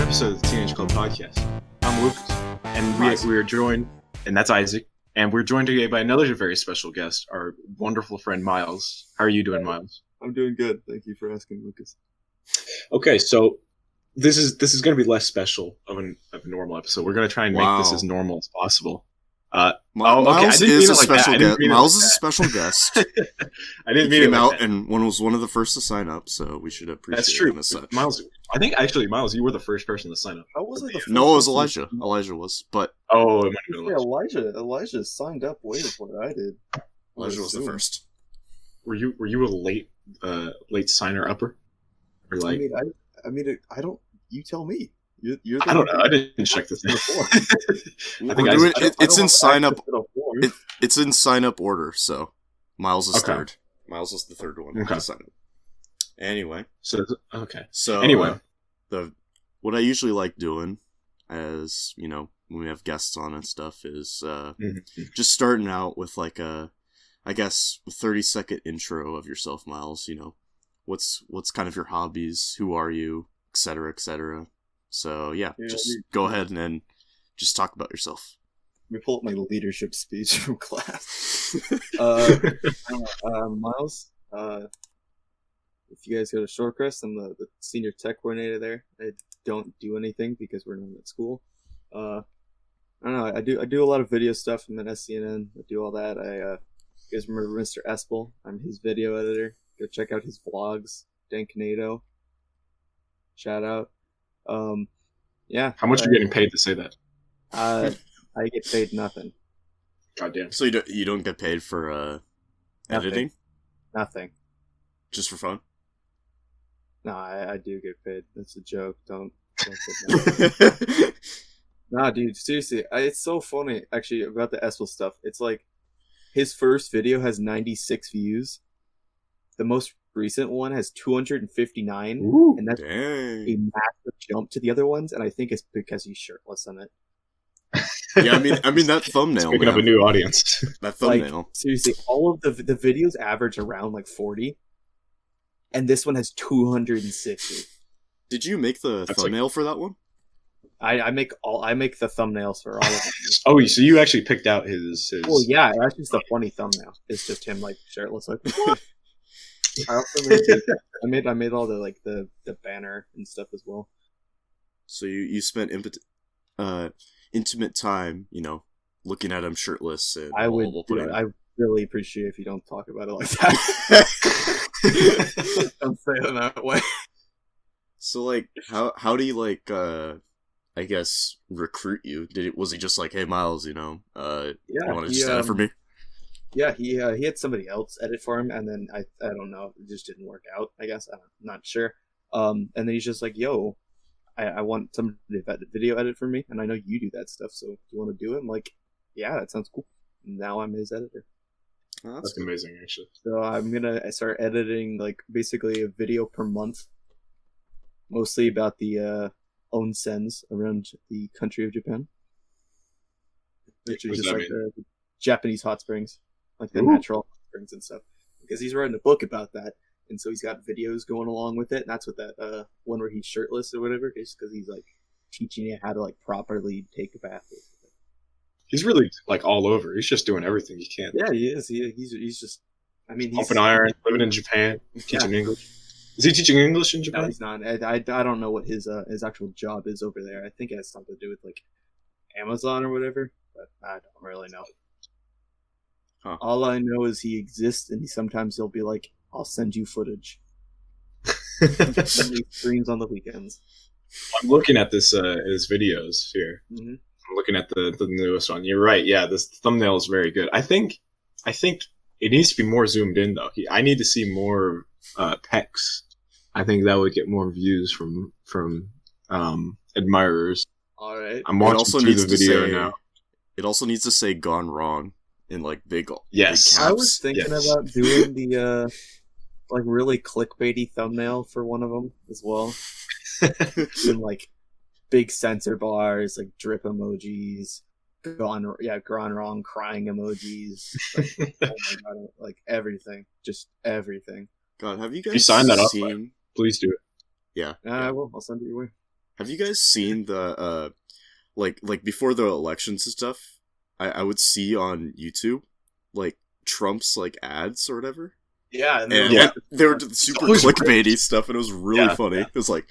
episode of the Teenage Club podcast. I'm Lucas, and we are joined, and that's Isaac, and we're joined today by another very special guest, our wonderful friend Miles. How are you doing, Miles? I'm doing good. Thank you for asking, Lucas. Okay, so this is going to be less special of a normal episode. We're going to try and make this as normal as possible. Miles is a special guest. Miles is a special guest. I didn't mean he came it out like that. and was one of the first to sign up, so we should appreciate That's true. him as such. Miles, Miles, you were the first person to sign up. How was it? No, it was Elijah. Elijah was, but it might have been Yeah, Elijah signed up way before I did. Elijah was the first. Were you a late signer upper? Or like I don't. You tell me. You're I don't know. I didn't check this before. It's in sign up. It's in sign up order. So Miles is third. Miles is the third one to sign up. Anyway, So anyway, what I usually like doing, as you know, when we have guests on and stuff, is just starting out with like a 30-second intro of yourself, Miles. You know, what's kind of your hobbies, who are you, etc., etc. So just go ahead and then just talk about yourself. Let me pull up my leadership speech from class. Miles, if you guys go to Shorecrest, I'm the senior tech coordinator there. I don't do anything because we're not at school. I don't know. I do a lot of video stuff. I'm an SCNN. I do all that. You guys remember Mr. Espel? I'm his video editor. Go check out his vlogs. Dan Canedo. Shout out. How much are you getting paid to say that? I get paid nothing. Goddamn. So you don't get paid for editing? Nothing. Just for fun? No, I do get paid. That's a joke. Don't say that. Nah, dude, seriously, it's so funny, actually, about the Espel stuff. It's like, his first video has 96 views. The most recent one has 259. Ooh, and that's dang. a massive jump to the other ones, and I think it's because he's shirtless in it. Yeah, I mean that thumbnail. Picking up a new audience. That thumbnail. Like, seriously, all of the videos average around like 40, and this one has 260. Did you make the thumbnail for that one? I make the thumbnails for all of them. Oh, so you actually picked out his... Well, yeah, that's just a funny thumbnail. It's just him like shirtless, like. What? I also made all the banner and stuff as well. So you spent intimate time, you know, looking at him shirtless and I really appreciate if you don't talk about it like that. Don't say it that way. So like how do you like I guess recruit you? Was he just like, hey Miles, you know, you want to just edit for me? Yeah, he had somebody else edit for him, and then I don't know, it just didn't work out, I guess. I'm not sure. And then he's just like, yo, I want somebody to video edit for me, and I know you do that stuff, so do you want to do it? I'm like, yeah, that sounds cool. And now I'm his editor. Oh, That's amazing, actually. So I'm gonna start editing like basically a video per month, mostly about the onsens around the country of Japan, which is just like the Japanese hot springs. Like the natural springs and stuff, because he's writing a book about that, and so he's got videos going along with it. And that's what that one where he's shirtless or whatever, is because he's like teaching you how to like properly take a bath. He's really like all over. He's just doing everything he can. Yeah, he is. He's just. I mean, he's pumping iron, living in Japan, teaching English. Is he teaching English in Japan? No, he's not. I don't know what his actual job is over there. I think it has something to do with like Amazon or whatever, but I don't really know. Huh. All I know is he exists, and sometimes he'll be like, "I'll send you footage." And he streams on the weekends. I'm looking at this his videos here. Mm-hmm. I'm looking at the newest one. You're right. Yeah, this thumbnail is very good. I think it needs to be more zoomed in though. I need to see more pecs. I think that would get more views from admirers. All right. I'm watching through the video now. It also needs to say "gone wrong" in like big. Yes, big caps. I was thinking about doing the like really clickbaity thumbnail for one of them as well. Doing like big censor bars, like drip emojis, gone wrong, crying emojis. Like, oh my god, like everything, just everything. God, have you guys If you sign that up, seen? please do it. Yeah. I will. I'll send it your way. Have you guys seen the like before the elections and stuff? I would see on YouTube like Trump's like ads or whatever. Yeah, and they were super clickbaity stuff, and it was really funny. Yeah. It was like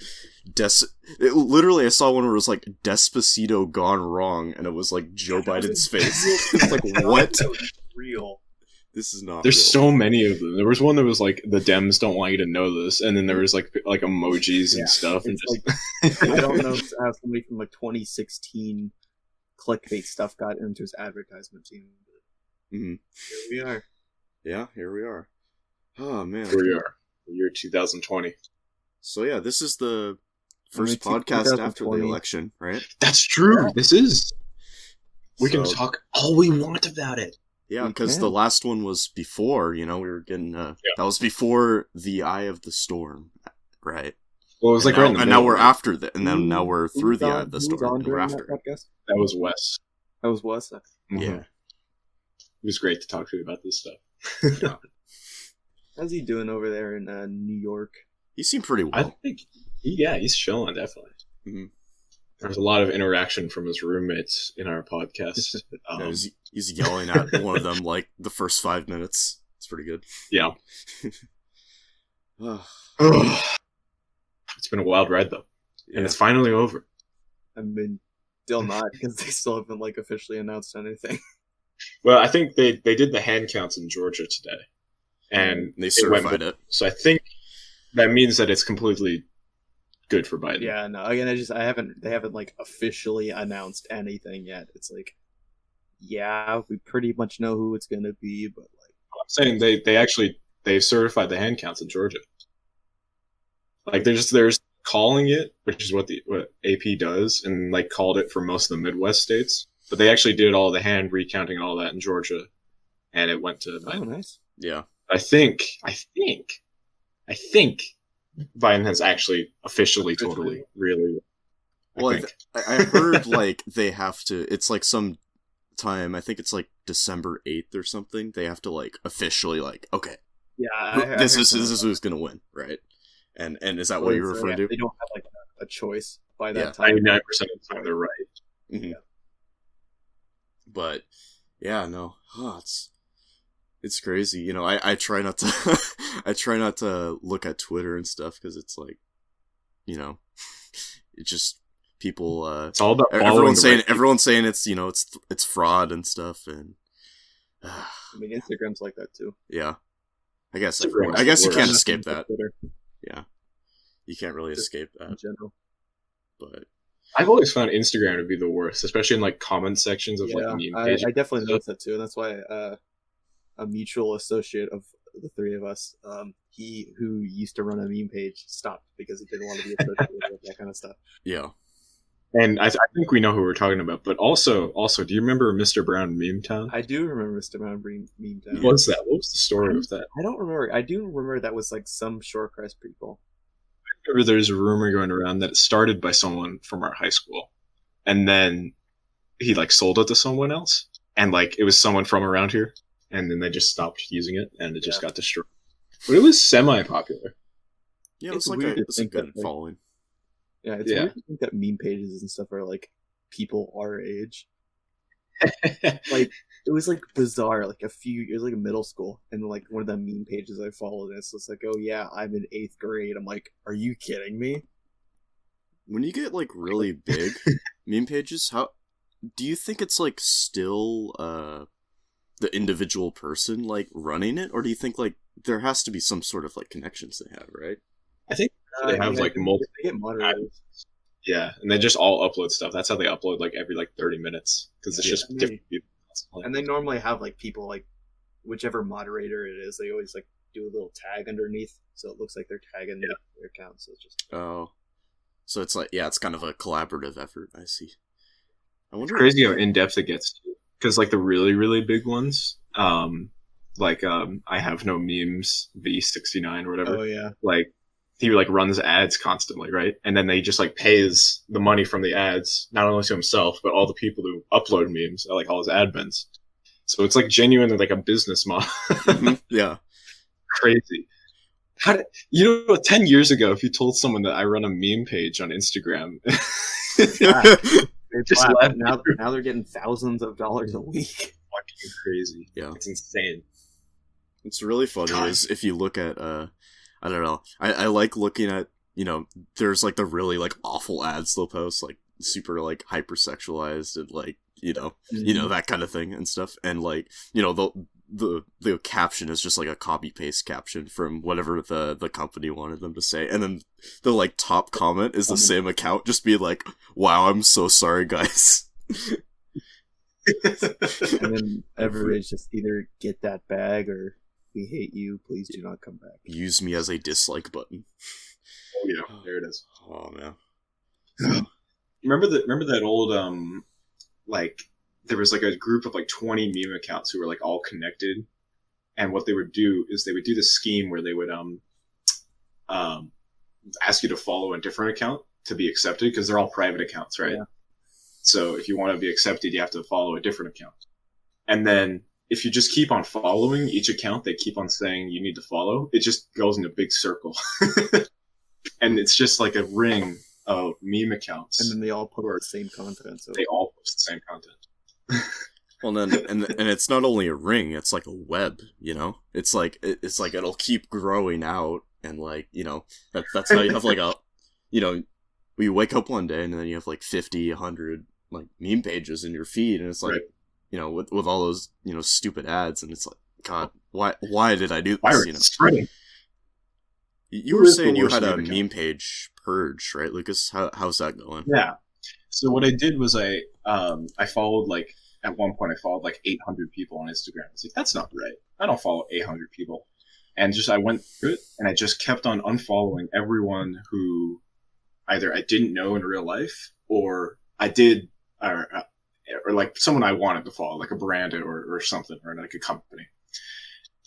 literally, I saw one where it was like Despacito gone wrong, and it was like Joe Biden's face. It's like, what? Real. This is not. There's real. So many of them. There was one that was like, the Dems don't want you to know this, and then there was like emojis and stuff, and just like, I don't know how somebody from like 2016 clickbait stuff got into his advertisement team. Mm-hmm. Here we are. Yeah, here we are. Oh man, here we are, the year 2020. So yeah, this is the first podcast after the election, right? That's true. Yeah. This is. We can talk all we want about it. Yeah, because the last one was before, we were getting, that was before the eye of the storm, right? Well, it was right in the middle, now we're after that, and then now we're through the eye of the storm, and we're after. That was Wes. That was Wes? Mm-hmm. Yeah. It was great to talk to you about this stuff. Yeah. How's he doing over there in New York? He seemed pretty well. I think, he's chilling, definitely. Mm-hmm. There's a lot of interaction from his roommates in our podcast. He's yelling at one of them like the first 5 minutes. It's pretty good. Yeah. It's been a wild ride though, and it's finally over. I mean, still not, because they still haven't like officially announced anything. Well, I think they did the hand counts in Georgia today, and they certified it. So I think that means that it's completely good for Biden. Yeah, no. Again, they haven't like officially announced anything yet. It's like, yeah, we pretty much know who it's gonna be, but like, I'm saying they certified the hand counts in Georgia. Like they're calling it, which is what AP does, and like called it for most of the Midwest states. But they actually did all the hand recounting and all that in Georgia, and it went to Biden. Oh, nice. Yeah. I think Biden has actually officially totally really. Well, I heard like they have to. It's like some time. I think it's like December 8th or something. They have to like officially like, okay. Yeah. This is who's gonna win, right? And is that what you're referring to? They don't have like a choice by that time. 99% of the time they're right. Mm-hmm. Yeah. But yeah, no, it's crazy. I try not to look at Twitter and stuff because it's like, it's just people. It's all about everyone's saying it's it's fraud and stuff, and I mean Instagram's like that too. Yeah, I guess you can't escape that. Yeah, you can't really escape that in general. But I've always found Instagram to be the worst, especially in like comment sections of like meme pages. I definitely noticed that too, and that's why a mutual associate of the three of us, he who used to run a meme page, stopped because he didn't want to be associated with that kind of stuff. Yeah, and I think we know who we're talking about. But also, do you remember Mr. Brown Meme Town? I do remember Mr. Brown Meme Town. What's that? What was the story of that? I don't remember. I do remember that was like some Shorecrest people. I remember there's a rumor going around that it started by someone from our high school, and then he like sold it to someone else, and like it was someone from around here, and then they just stopped using it, and it just got destroyed. But it was semi-popular. Yeah, it's like a good following. Yeah, it's weird to think that meme pages and stuff are like people our age. Like it was like bizarre. Like it was like middle school, and like one of the meme pages I followed, and it's just like, oh yeah, I'm in 8th grade. I'm like, are you kidding me? When you get like really big meme pages, how do you think it's like still the individual person like running it, or do you think like there has to be some sort of like connections they have, right? I think they have like multiple. They get moderators. Yeah, and they just all upload stuff. That's how they upload like every like 30 minutes because it's just different people. And they normally have like people like whichever moderator it is. They always like do a little tag underneath, so it looks like they're tagging their account. So it's just so it's like it's kind of a collaborative effort. I see. I wonder. It's crazy how in depth it gets because like the really really big ones, I have no memes V69 or whatever. Oh yeah, like. He like runs ads constantly, right? And then they just like pays the money from the ads, not only to himself, but all the people who upload memes, like all his admins. So it's like genuinely like a business model. Yeah. Crazy. You know, 10 years ago, if you told someone that I run a meme page on Instagram, just laugh. Now they're getting thousands of dollars a week. Fucking crazy. Yeah. It's insane. What's really funny is if you look at, I don't know, I like looking at, you know, there's like the really like awful ads they'll post, like super like hypersexualized and like, you know, that kind of thing and stuff. And like, you know, the caption is just like a copy paste caption from whatever the company wanted them to say. And then the like top comment is the same account just being like, wow, I'm so sorry, guys. And then everybody's just either get that bag or we hate you, please do not come back. Use me as a dislike button. Oh yeah, there it is. Oh man. Remember that old like there was like a group of like 20 meme accounts who were like all connected, and what they would do is they would do this scheme where they would ask you to follow a different account to be accepted, because they're all private accounts, right? Yeah. So if you want to be accepted, you have to follow a different account. And then if you just keep on following each account, they keep on saying you need to follow. It just goes in a big circle. And it's just like a ring of meme accounts. And then they all post the same content. So they all post the same content. Well, then, and it's not only a ring; it's like a web. You know, it's like it'll keep growing out, and like, you know, that's how you have like a, you know, you wake up one day and then you have like 50, 100 like meme pages in your feed, and it's like, right, you know, with all those, you know, stupid ads, and it's like, God, why did I do this? You know, spreading. You were saying you had a meme page purge, right, Lucas? How's that going? Yeah. So what I did was I followed, like, at one point I followed like 800 people on Instagram. I was like, that's not right. I don't follow 800 people. And just I went through it, and I just kept on unfollowing everyone who either I didn't know in real life, or I did, or like someone I wanted to follow, like a brand or something, or like a company.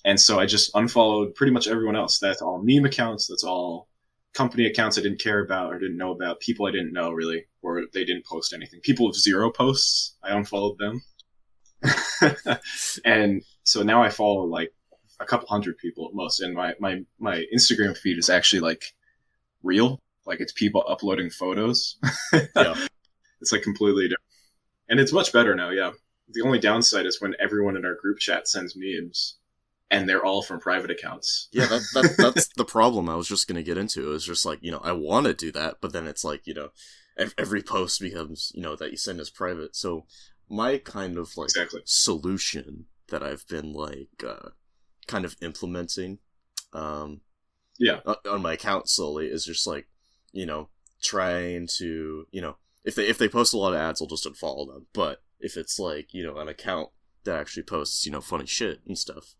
And so I just unfollowed pretty much everyone else. That's all meme accounts. That's all company accounts I didn't care about or didn't know about. People I didn't know, really, or they didn't post anything. People with 0 posts, I unfollowed them. And so now I follow like a couple hundred people at most. And my Instagram feed is actually like real. Like, it's people uploading photos. Yeah. It's like completely different. And it's much better now, yeah. The only downside is when everyone in our group chat sends memes, and they're all from private accounts. Yeah, that's the problem I was just going to get into. Is just like, you know, I want to do that, but then it's like, you know, every post becomes, you know, that you send as private. So my kind of like solution that I've been like kind of implementing on my account slowly is just like, you know, trying to, you know, if they post a lot of ads, I'll just unfollow them. But if it's like, you know, an account that actually posts, you know, funny shit and stuff,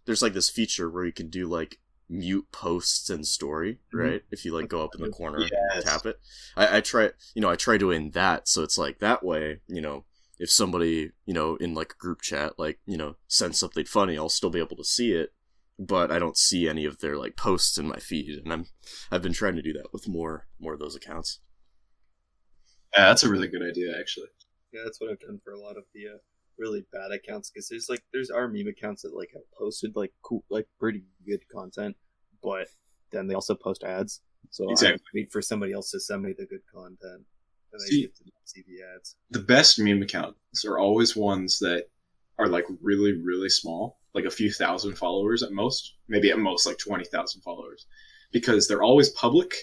there's like this feature where you can do like mute posts and story, right? If you like go up in the corner and tap it. I try doing that, so it's like that way, you know, if somebody, you know, in like a group chat, like, you know, sends something funny, I'll still be able to see it, but I don't see any of their like posts in my feed, and I've been trying to do that with more of those accounts. Yeah, that's a really good idea, actually. Yeah, that's what I've done for a lot of the really bad accounts, because there's our meme accounts that like have posted like cool, like pretty good content, but then they also post ads. So I wait for somebody else to send me the good content, and I get to see the ads. The best meme accounts are always ones that are like really, really small, like a few thousand followers at most, maybe at most like 20,000 followers, because they're always public,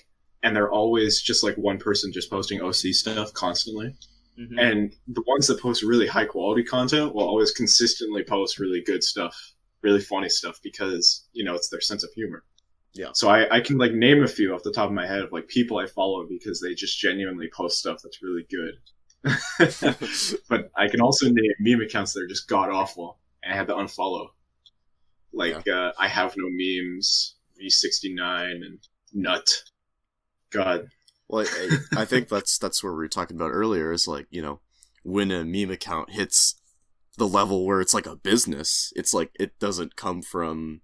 and they're always just like one person just posting OC stuff constantly. Mm-hmm. And the ones that post really high quality content will always consistently post really good stuff, really funny stuff, because, you know, it's their sense of humor. Yeah. So I can like name a few off the top of my head of like people I follow because they just genuinely post stuff that's really good. But I can also name meme accounts that are just god awful, and I had to unfollow. Like I have no memes, V69, and Nut. God. Well, I think that's where we were talking about earlier, is like, you know, when a meme account hits the level where it's like a business, it's like it doesn't come from,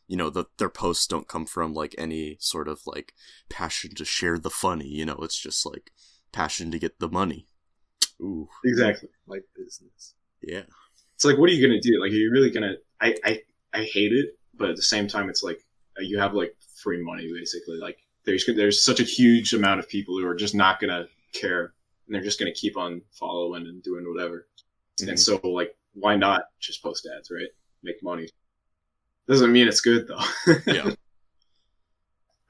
you know, their posts don't come from like any sort of like passion to share the funny, you know, it's just like passion to get the money. Ooh. Exactly. Like business. Yeah. It's like, what are you going to do? Like, are you really going to... I hate it, but at the same time, it's like, you have like free money basically. Like there's such a huge amount of people who are just not gonna care, and they're just gonna keep on following and doing whatever. And so like, why not just post ads, right? Make money. Doesn't mean it's good though. Yeah.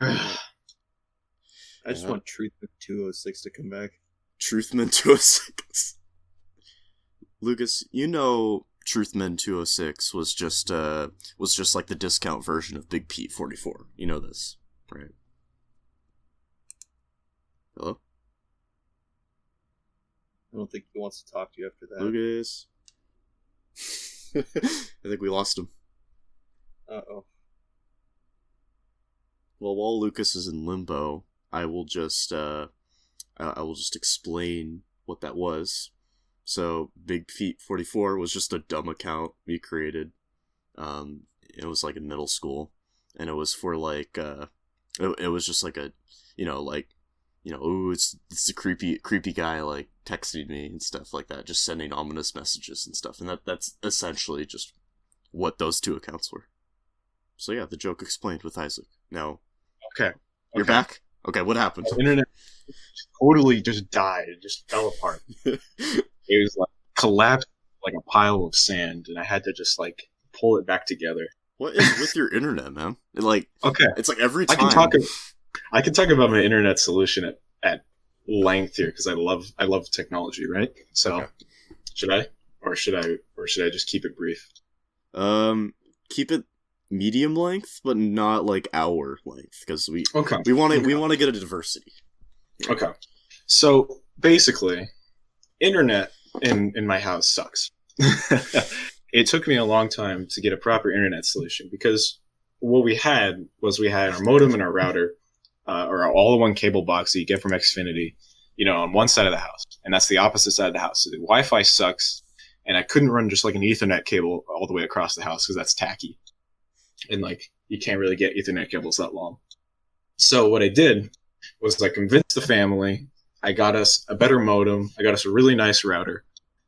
I just want Truthman 206 to come back. Truthman 206. Lucas, you know Truthman 206 was just like the discount version of Big Pete 44. You know this, right? Hello? I don't think he wants to talk to you after that. Lucas. I think we lost him. Uh-oh. Well, while Lucas is in limbo, I will just explain what that was. So, Big Feet 44 was just a dumb account we created. It was like in middle school, and it was for like it was just like a, ooh, it's a creepy guy like texting me and stuff like that, just sending ominous messages and stuff, and that's essentially just what those two accounts were. So yeah, the joke explained with Isaac. Now, okay, you're back. Okay, what happened? The internet totally just died. It just fell apart. It was like collapsed like a pile of sand, and I had to just like pull it back together. What is with your internet, man? It's like every time. I can talk about my internet solution at length here because I love technology, right? So should I just keep it brief? Keep it medium length, but not like hour length, because we want to get a diversity. Okay. So basically, internet in my house sucks. It took me a long time to get a proper internet solution because what we had our modem and our router, or our all-in-one cable box that you get from Xfinity, on one side of the house, and that's the opposite side of the house. So the Wi-Fi sucks, and I couldn't run just like an Ethernet cable all the way across the house because that's tacky, and like you can't really get Ethernet cables that long. So what I did was I convinced the family. I got us a better modem. I got us a really nice router,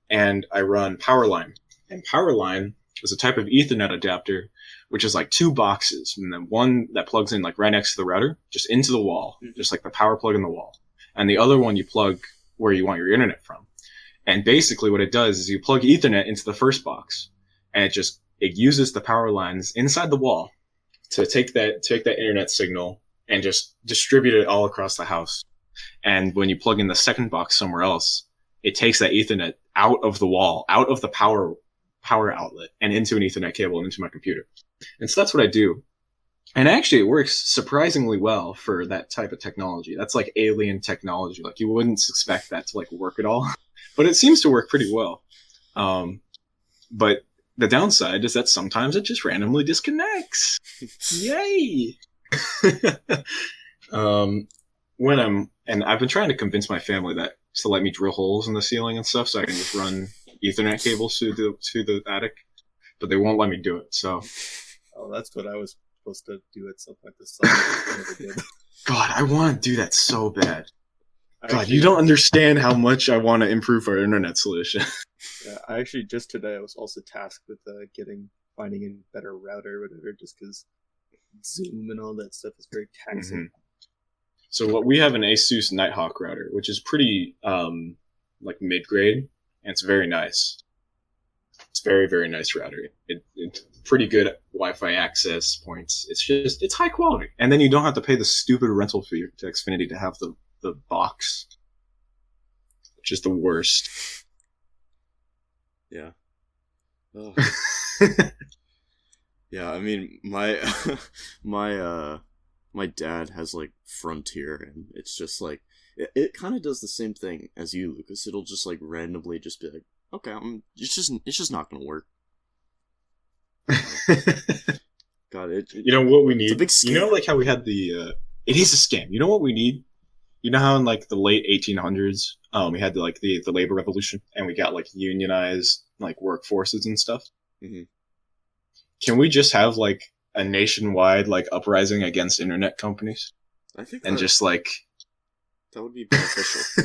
and I run Powerline. And Powerline is a type of Ethernet adapter, which is like two boxes, and then one that plugs in like right next to the router, just into the wall, just like the power plug in the wall. And the other one you plug where you want your internet from. And basically what it does is you plug Ethernet into the first box, and it uses the power lines inside the wall to take that internet signal and just distribute it all across the house. And when you plug in the second box somewhere else, it takes that Ethernet out of the wall, out of the power outlet, and into an Ethernet cable and into my computer. And so that's what I do. And actually it works surprisingly well for that type of technology. That's like alien technology. Like you wouldn't expect that to like work at all, but it seems to work pretty well. But the downside is that sometimes it just randomly disconnects. Yay! And I've been trying to convince my family to let me drill holes in the ceiling and stuff so I can just run Ethernet cables to the attic, but they won't let me do it. So, that's what I was supposed to do at some point this summer. God, I want to do that so bad. God, you don't understand how much I want to improve our internet solution. Yeah, I actually just today I was also tasked with finding a better router or whatever, just because Zoom and all that stuff is very taxing. Mm-hmm. So what we have an Asus Nighthawk router, which is pretty like mid-grade, and it's very nice. It's very, very nice router. It's pretty good Wi-Fi access points. It's high quality, and then you don't have to pay the stupid rental fee to Xfinity to have the box, which is the worst. Yeah. Oh. Yeah, I mean, my dad has like Frontier, and it's just like it kind of does the same thing as you, Lucas. It'll just like randomly just be like, okay, it's just not gonna work. God, you know what we need? It's a big scam. You know, like how we had the it is a scam. You know what we need? You know how in like the late 1800s, we had the labor revolution, and we got like unionized like workforces and stuff. Mm-hmm. Can we just have like a nationwide like uprising against internet companies? I think just like that would be beneficial.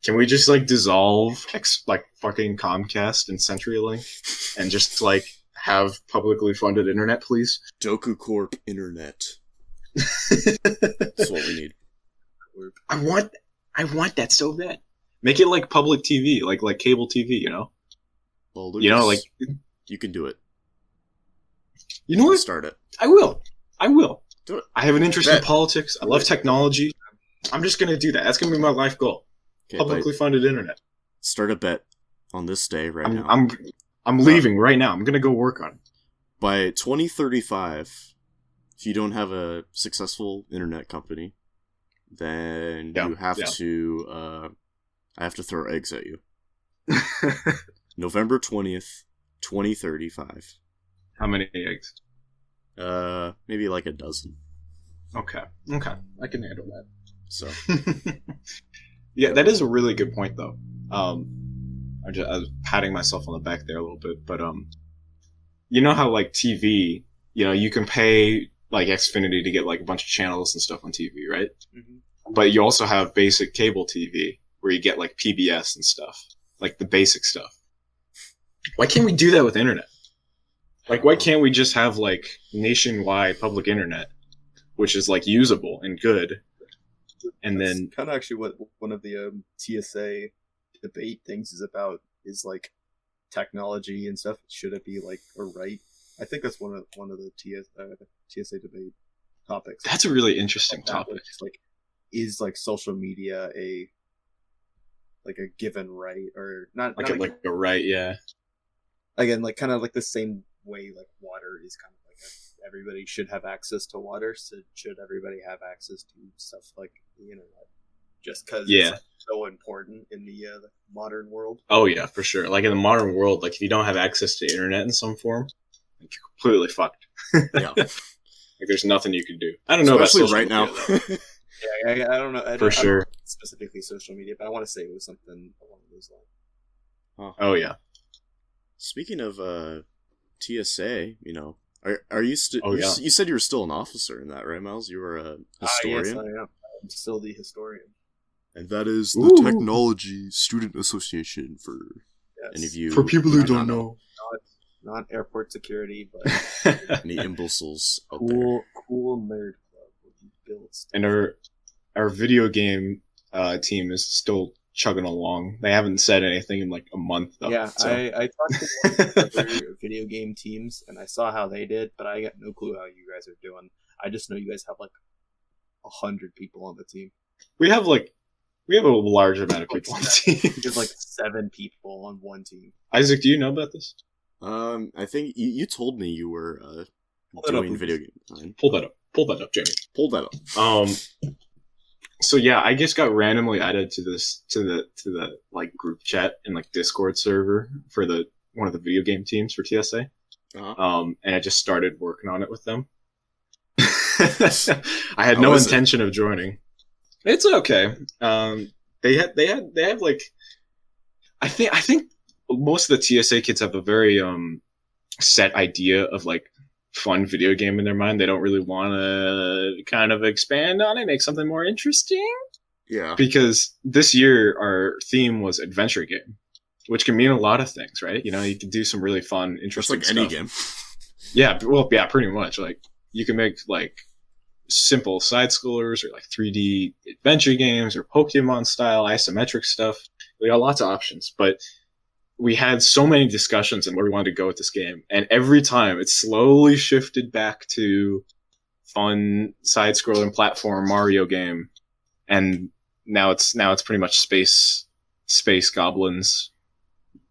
Can we just like dissolve like fucking Comcast and CenturyLink and just like have publicly funded internet, please. Doku Corp Internet. That's what we need. I want that so bad. Make it like public TV, like cable TV, you know? Well, Lucas, you know, like you can do it. You know what? Start it. I will. Do it. I have an interest in politics. I love technology. I'm just gonna do that. That's gonna be my life goal. Okay, Publicly funded internet. Start a bet on this day now. I'm leaving right now. I'm gonna go work on it. By 2035, if you don't have a successful internet company, then you have to. I have to throw eggs at you. November 20th, 2035. How many eggs? Maybe like a dozen. Okay, I can handle that. So, yeah, that is a really good point, though. I was patting myself on the back there a little bit, but you know how like TV, you know, you can pay like Xfinity to get like a bunch of channels and stuff on TV, right? Mm-hmm. But you also have basic cable TV where you get like PBS and stuff, like the basic stuff. Why can't we do that with internet? Like, why can't we just have like nationwide public internet, which is like usable and good? And that's then kind of actually what one of the TSA debate things is about, is like technology and stuff. Should it be like a right? I think that's one of the TSA debate topics. That's a really interesting topic. Like, is like social media a given right, or not? Like a right, yeah. Again, like kind of like the same way like water is kind of like everybody should have access to water. So should everybody have access to stuff like the internet? Just because it's like so important in the modern world. Oh yeah, for sure. Like in the modern world, like if you don't have access to internet in some form, like you're completely fucked. Yeah. Like there's nothing you can do. I don't know, especially right now. Yeah, I don't know. I don't know specifically social media, but I want to say it was something along those lines. Oh yeah. Speaking of TSA, you know, are you still? Oh, yeah. You said you were still an officer in that, right, Miles? You were a historian. Yes, I am. I'm still the historian. And that is the Technology Student Association for any of you. For people who don't know. Not airport security, but any imbeciles out there. Cool nerd club. Built and our video game team is still chugging along. They haven't said anything in like a month though. Yeah, so. I talked to one of the other video game teams and I saw how they did, but I got no clue how you guys are doing. I just know you guys have like 100 people on the team. We have a large amount of people on the team. There's like 7 people on one team. Isaac, do you know about this? I think you told me you were doing video game. Pull that up, Jamie. Pull that up. So yeah, I just got randomly added to the like group chat and like Discord server for one of the video game teams for TSA. Uh-huh. And I just started working on it with them. I had no intention of joining. It's okay. They have like, I think most of the TSA kids have a very set idea of like fun video game in their mind. They don't really want to kind of expand on it, make something more interesting. Yeah. Because this year our theme was adventure game, which can mean a lot of things, right? You know, you can do some really fun, interesting stuff. Like any game. Yeah, well, yeah, pretty much. Like you can make like simple side scrollers or like 3D adventure games or Pokemon style isometric stuff. We got lots of options, but we had so many discussions on where we wanted to go with this game, and every time it slowly shifted back to fun side-scrolling platform Mario game, and now it's pretty much space goblins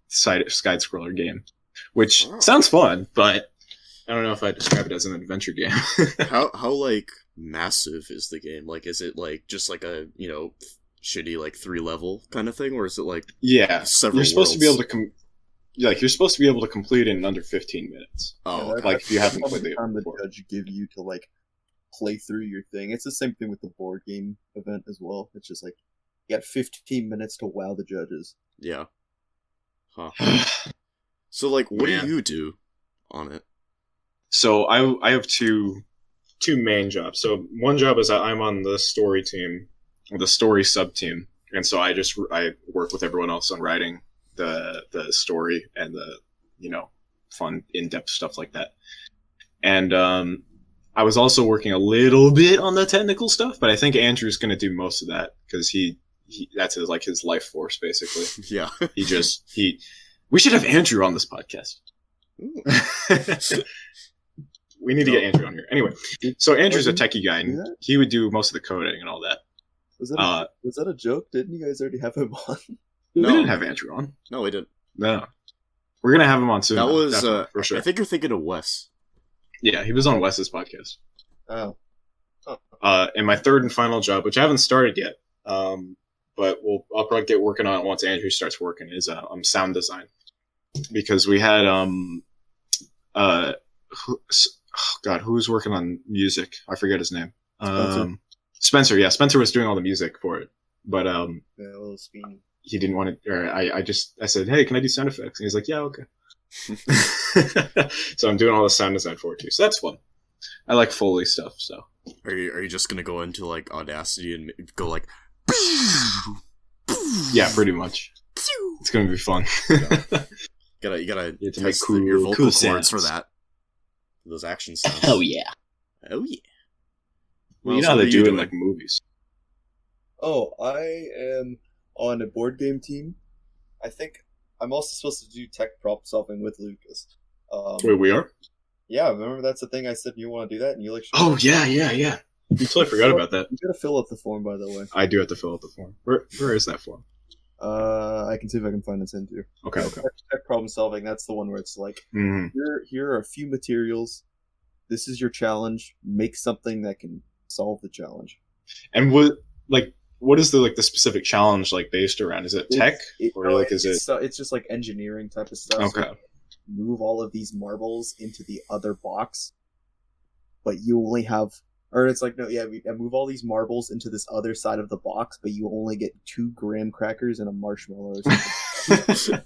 side-scroller game, which sounds fun, but I don't know if I'd describe it as an adventure game. How like massive is the game? Like, is it like just like a shitty like 3-level kind of thing, or is it like several you're supposed worlds? to be able to you're supposed to be able to complete it in under 15 minutes. Oh, like if you haven't played it time before. The judge give you to like play through your thing. It's the same thing with the board game event as well. It's just like you got 15 minutes to wow the judges. Yeah. Huh. So like, what do you do on it? So I have two main jobs. So one job is I'm on the story team, the story sub team, and so I work with everyone else on writing the story and the fun, in-depth stuff like that. And I was also working a little bit on the technical stuff, but I think Andrew's going to do most of that because he that's his life force basically. Yeah. We should have Andrew on this podcast. We need to get Andrew on here. Anyway, so Andrew's a techie guy, and he would do most of the coding and all that. Was that a joke? Didn't you guys already have him on? No. We didn't have Andrew on. No, we didn't. No. We're going to have him on soon. That was, for sure. I think you're thinking of Wes. Yeah, he was on Wes's podcast. Oh. And my third and final job, which I haven't started yet, but I'll probably get working on it once Andrew starts working, is sound design. Because we had, who was working on music? I forget his name. Spencer. Yeah, Spencer was doing all the music for it. But he didn't want it, or I said, hey, can I do sound effects? And he's like, yeah, okay. So I'm doing all the sound design for it too. So that's fun. I like Foley stuff. So are you just gonna go into like Audacity and go like? Yeah, pretty much. It's gonna be fun. You gotta to make your vocal cool cords sounds for that. Those action sounds. Oh yeah. Oh yeah. Well, you know how they do it in like movies. Oh, I am on a board game team. I think I'm also supposed to do tech problem solving with Lucas. Wait, we are? Yeah, remember that's the thing I said you want to do that, and you like. Oh yeah. You totally forgot about that. You gotta fill out the form, by the way. I do have to fill out the form. Where is that form? I can see if I can find it in you. Okay. Tech problem solving. That's the one where it's like, here are a few materials. This is your challenge. Make something that can solve the challenge. And what is the specific challenge based around? Is it tech it's just like engineering type of stuff. Okay. So move all of these marbles into the other box, but you only have, or it's like move all these marbles into this other side of the box, but you only get 2 graham crackers and a marshmallow or something.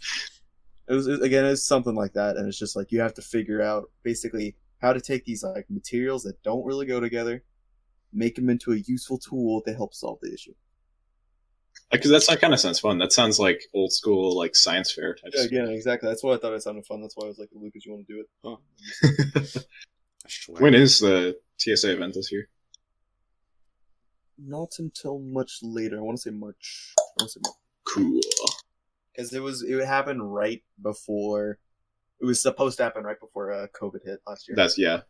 It's something like that, and it's just like you have to figure out basically how to take these materials that don't really go together, make them into a useful tool to help solve the issue. Because that kind of sounds fun. That sounds like old school science fair type stuff. Yeah, exactly. That's why I thought it sounded fun. That's why I was like, Lucas, you want to do it? Huh. When is the TSA event this year? Not until much later. I want to say March. Cool. Because it would happen right before. It was supposed to happen right before COVID hit last year. Yeah.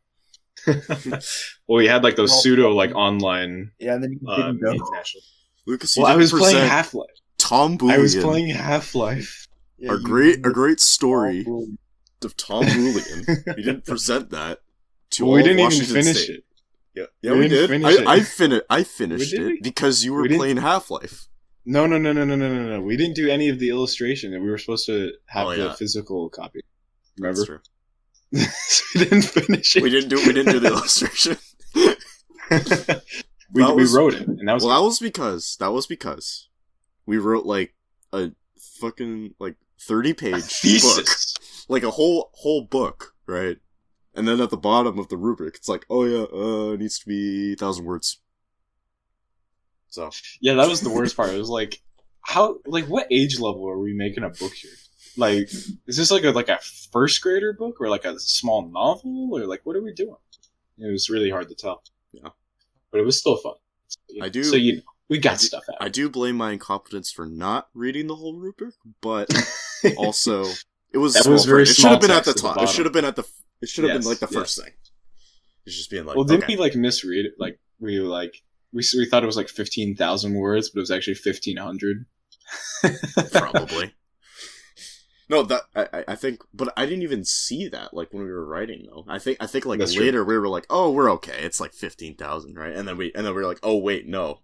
Well, we had those pseudo online. Yeah, and then you didn't go. International. Lucas, I was playing Half-Life. Tom Boolean. I was playing Half-Life. Yeah, a great story of Tom Boolean. You didn't present that to all we didn't Washington even finish State. it. Yeah, we did. I finished it because you were playing Half-Life. No. We didn't do any of the illustration. We were supposed to have the physical copy. Remember? That's true. So we didn't finish it. We didn't do the illustration. We wrote it, and that was that was because we wrote a fucking 30-page book, a whole book, right? And then at the bottom of the rubric, it's it needs to be 1,000 words. So yeah, that was the worst part. It was what age level are we making a book here? Is this a first grader book or a small novel or what are we doing? It was really hard to tell. Yeah. But it was still fun. So we got stuff out. I do blame my incompetence for not reading the whole rubric, but also it was very it should have been at the top. It should have been the first thing. It's just being didn't we misread it? We thought it was 15,000 words, but it was actually 1,500. Probably. No, that I think, but I didn't even see that when we were writing though. I think That's later true. We were oh, we're okay. It's 15,000, right? And then we were oh wait, no,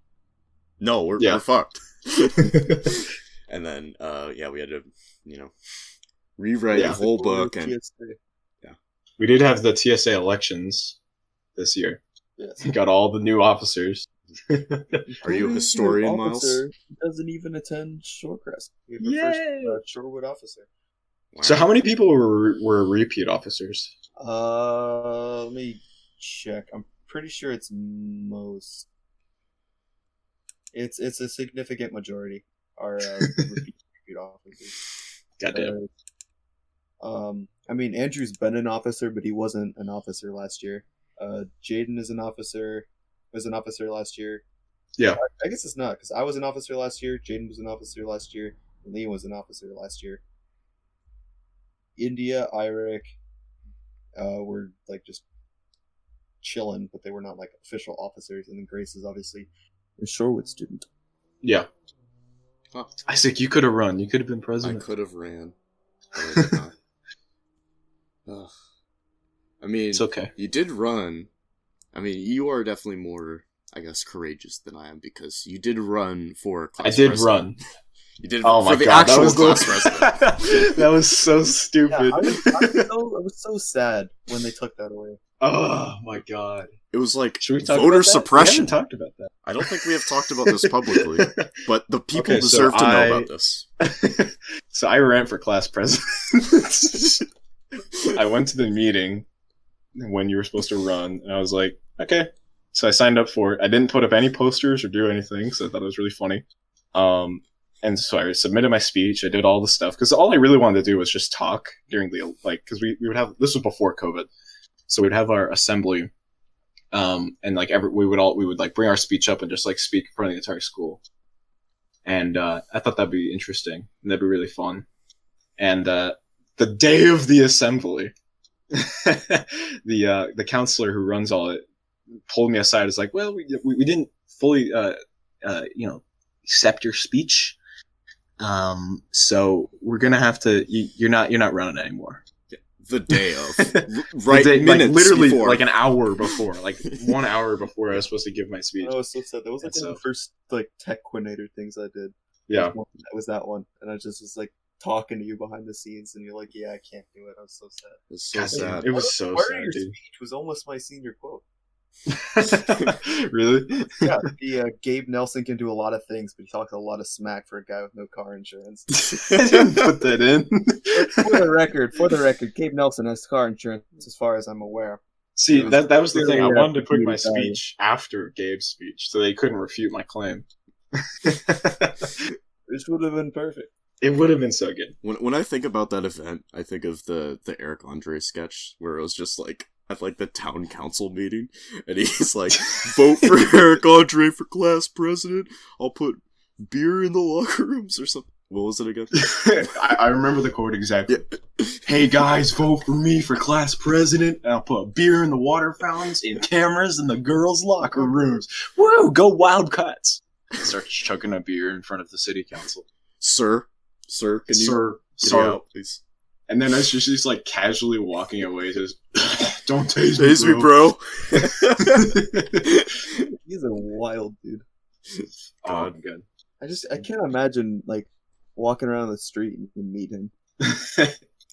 we're fucked. And then we had to rewrite the whole book and we did have the TSA elections this year. Yes. We got all the new officers. Are you a historian, Miles? Doesn't even attend Shorecrest. We have the first Shorewood officer. Wow. So how many people were repeat officers? Let me check. I'm pretty sure it's most. It's a significant majority are repeat officers. Goddamn. I mean, Andrew's been an officer, but he wasn't an officer last year. Jaden is an officer. Was an officer last year. Yeah. I guess it's not, because I was an officer last year. Jaden was an officer last year. And Liam was an officer last year. India, Iric, were like just chilling, but they were not like official officers. And then Grace is obviously a Shorewood student. Yeah. Huh. Isaac, you could have run. You could have been I president. could have ran. But I did not. Ugh. I mean, It's okay. you did run. I mean, you are definitely more, I guess, courageous than I am because you did run for class I did president. run. You did Oh for my the god, that actual was class president. that was so Yeah, stupid. I was so sad when they took that away. Oh my god. It was like Should we talk voter about that? suppression. We haven't talked about that. I don't think we have talked about this publicly, but the people Okay, so deserve to know about this. So I ran for class president. I went to the meeting when you were supposed to run, and I was like, okay. So I signed up for it. I didn't put up any posters or do anything, so I thought it was really funny. And so I submitted my speech. I did all the stuff because all I really wanted to do was just talk during the because we would have, this was before COVID, so we'd have our assembly, and like we would like bring our speech up and just like speak in front of the entire school. And I thought that'd be interesting. And that'd be really fun. And the day of the assembly, the counselor who runs all it pulled me aside. It's like, well, we didn't fully accept your speech. So we're gonna have to. You're not running anymore. The day of, right? The day, minutes like literally, before. like an hour before, like 1 hour before I was supposed to give my speech. I was so sad. That was like one of the first like tech coordinator things I did. Yeah, That was that one, and I just was like talking to you behind the scenes, and you're like, "Yeah, I can't do it." I was so sad. It's so God, sad. it was so Part sad, of your dude. speech was almost my senior quote. Really? Yeah, Gabe Nelson can do a lot of things, but he talks a lot of smack for a guy with no car insurance. I didn't put that in. For the record, Gabe Nelson has car insurance, as far as I'm aware. See, that was the thing. I really wanted to put my value. speech after Gabe's speech, so they couldn't refute my claim. Which would have been perfect. It would have been so good. When I think about that event, I think of the Eric Andre sketch where it was just like at like the town council meeting, and he's like, "Vote for Eric Andre for class president. I'll put beer in the locker rooms or something." What was it again? I remember the quote exactly. Yeah. Hey guys, vote for me for class president, and I'll put beer in the water fountains and cameras in the girls' locker rooms. Woo! Go Wildcats! And starts chugging a beer in front of the city council. Sir, can you get out, please? And then as she's like casually walking away, says, "Don't tase me, bro." He's a wild dude. Oh, good. I can't imagine like walking around the street and meet him.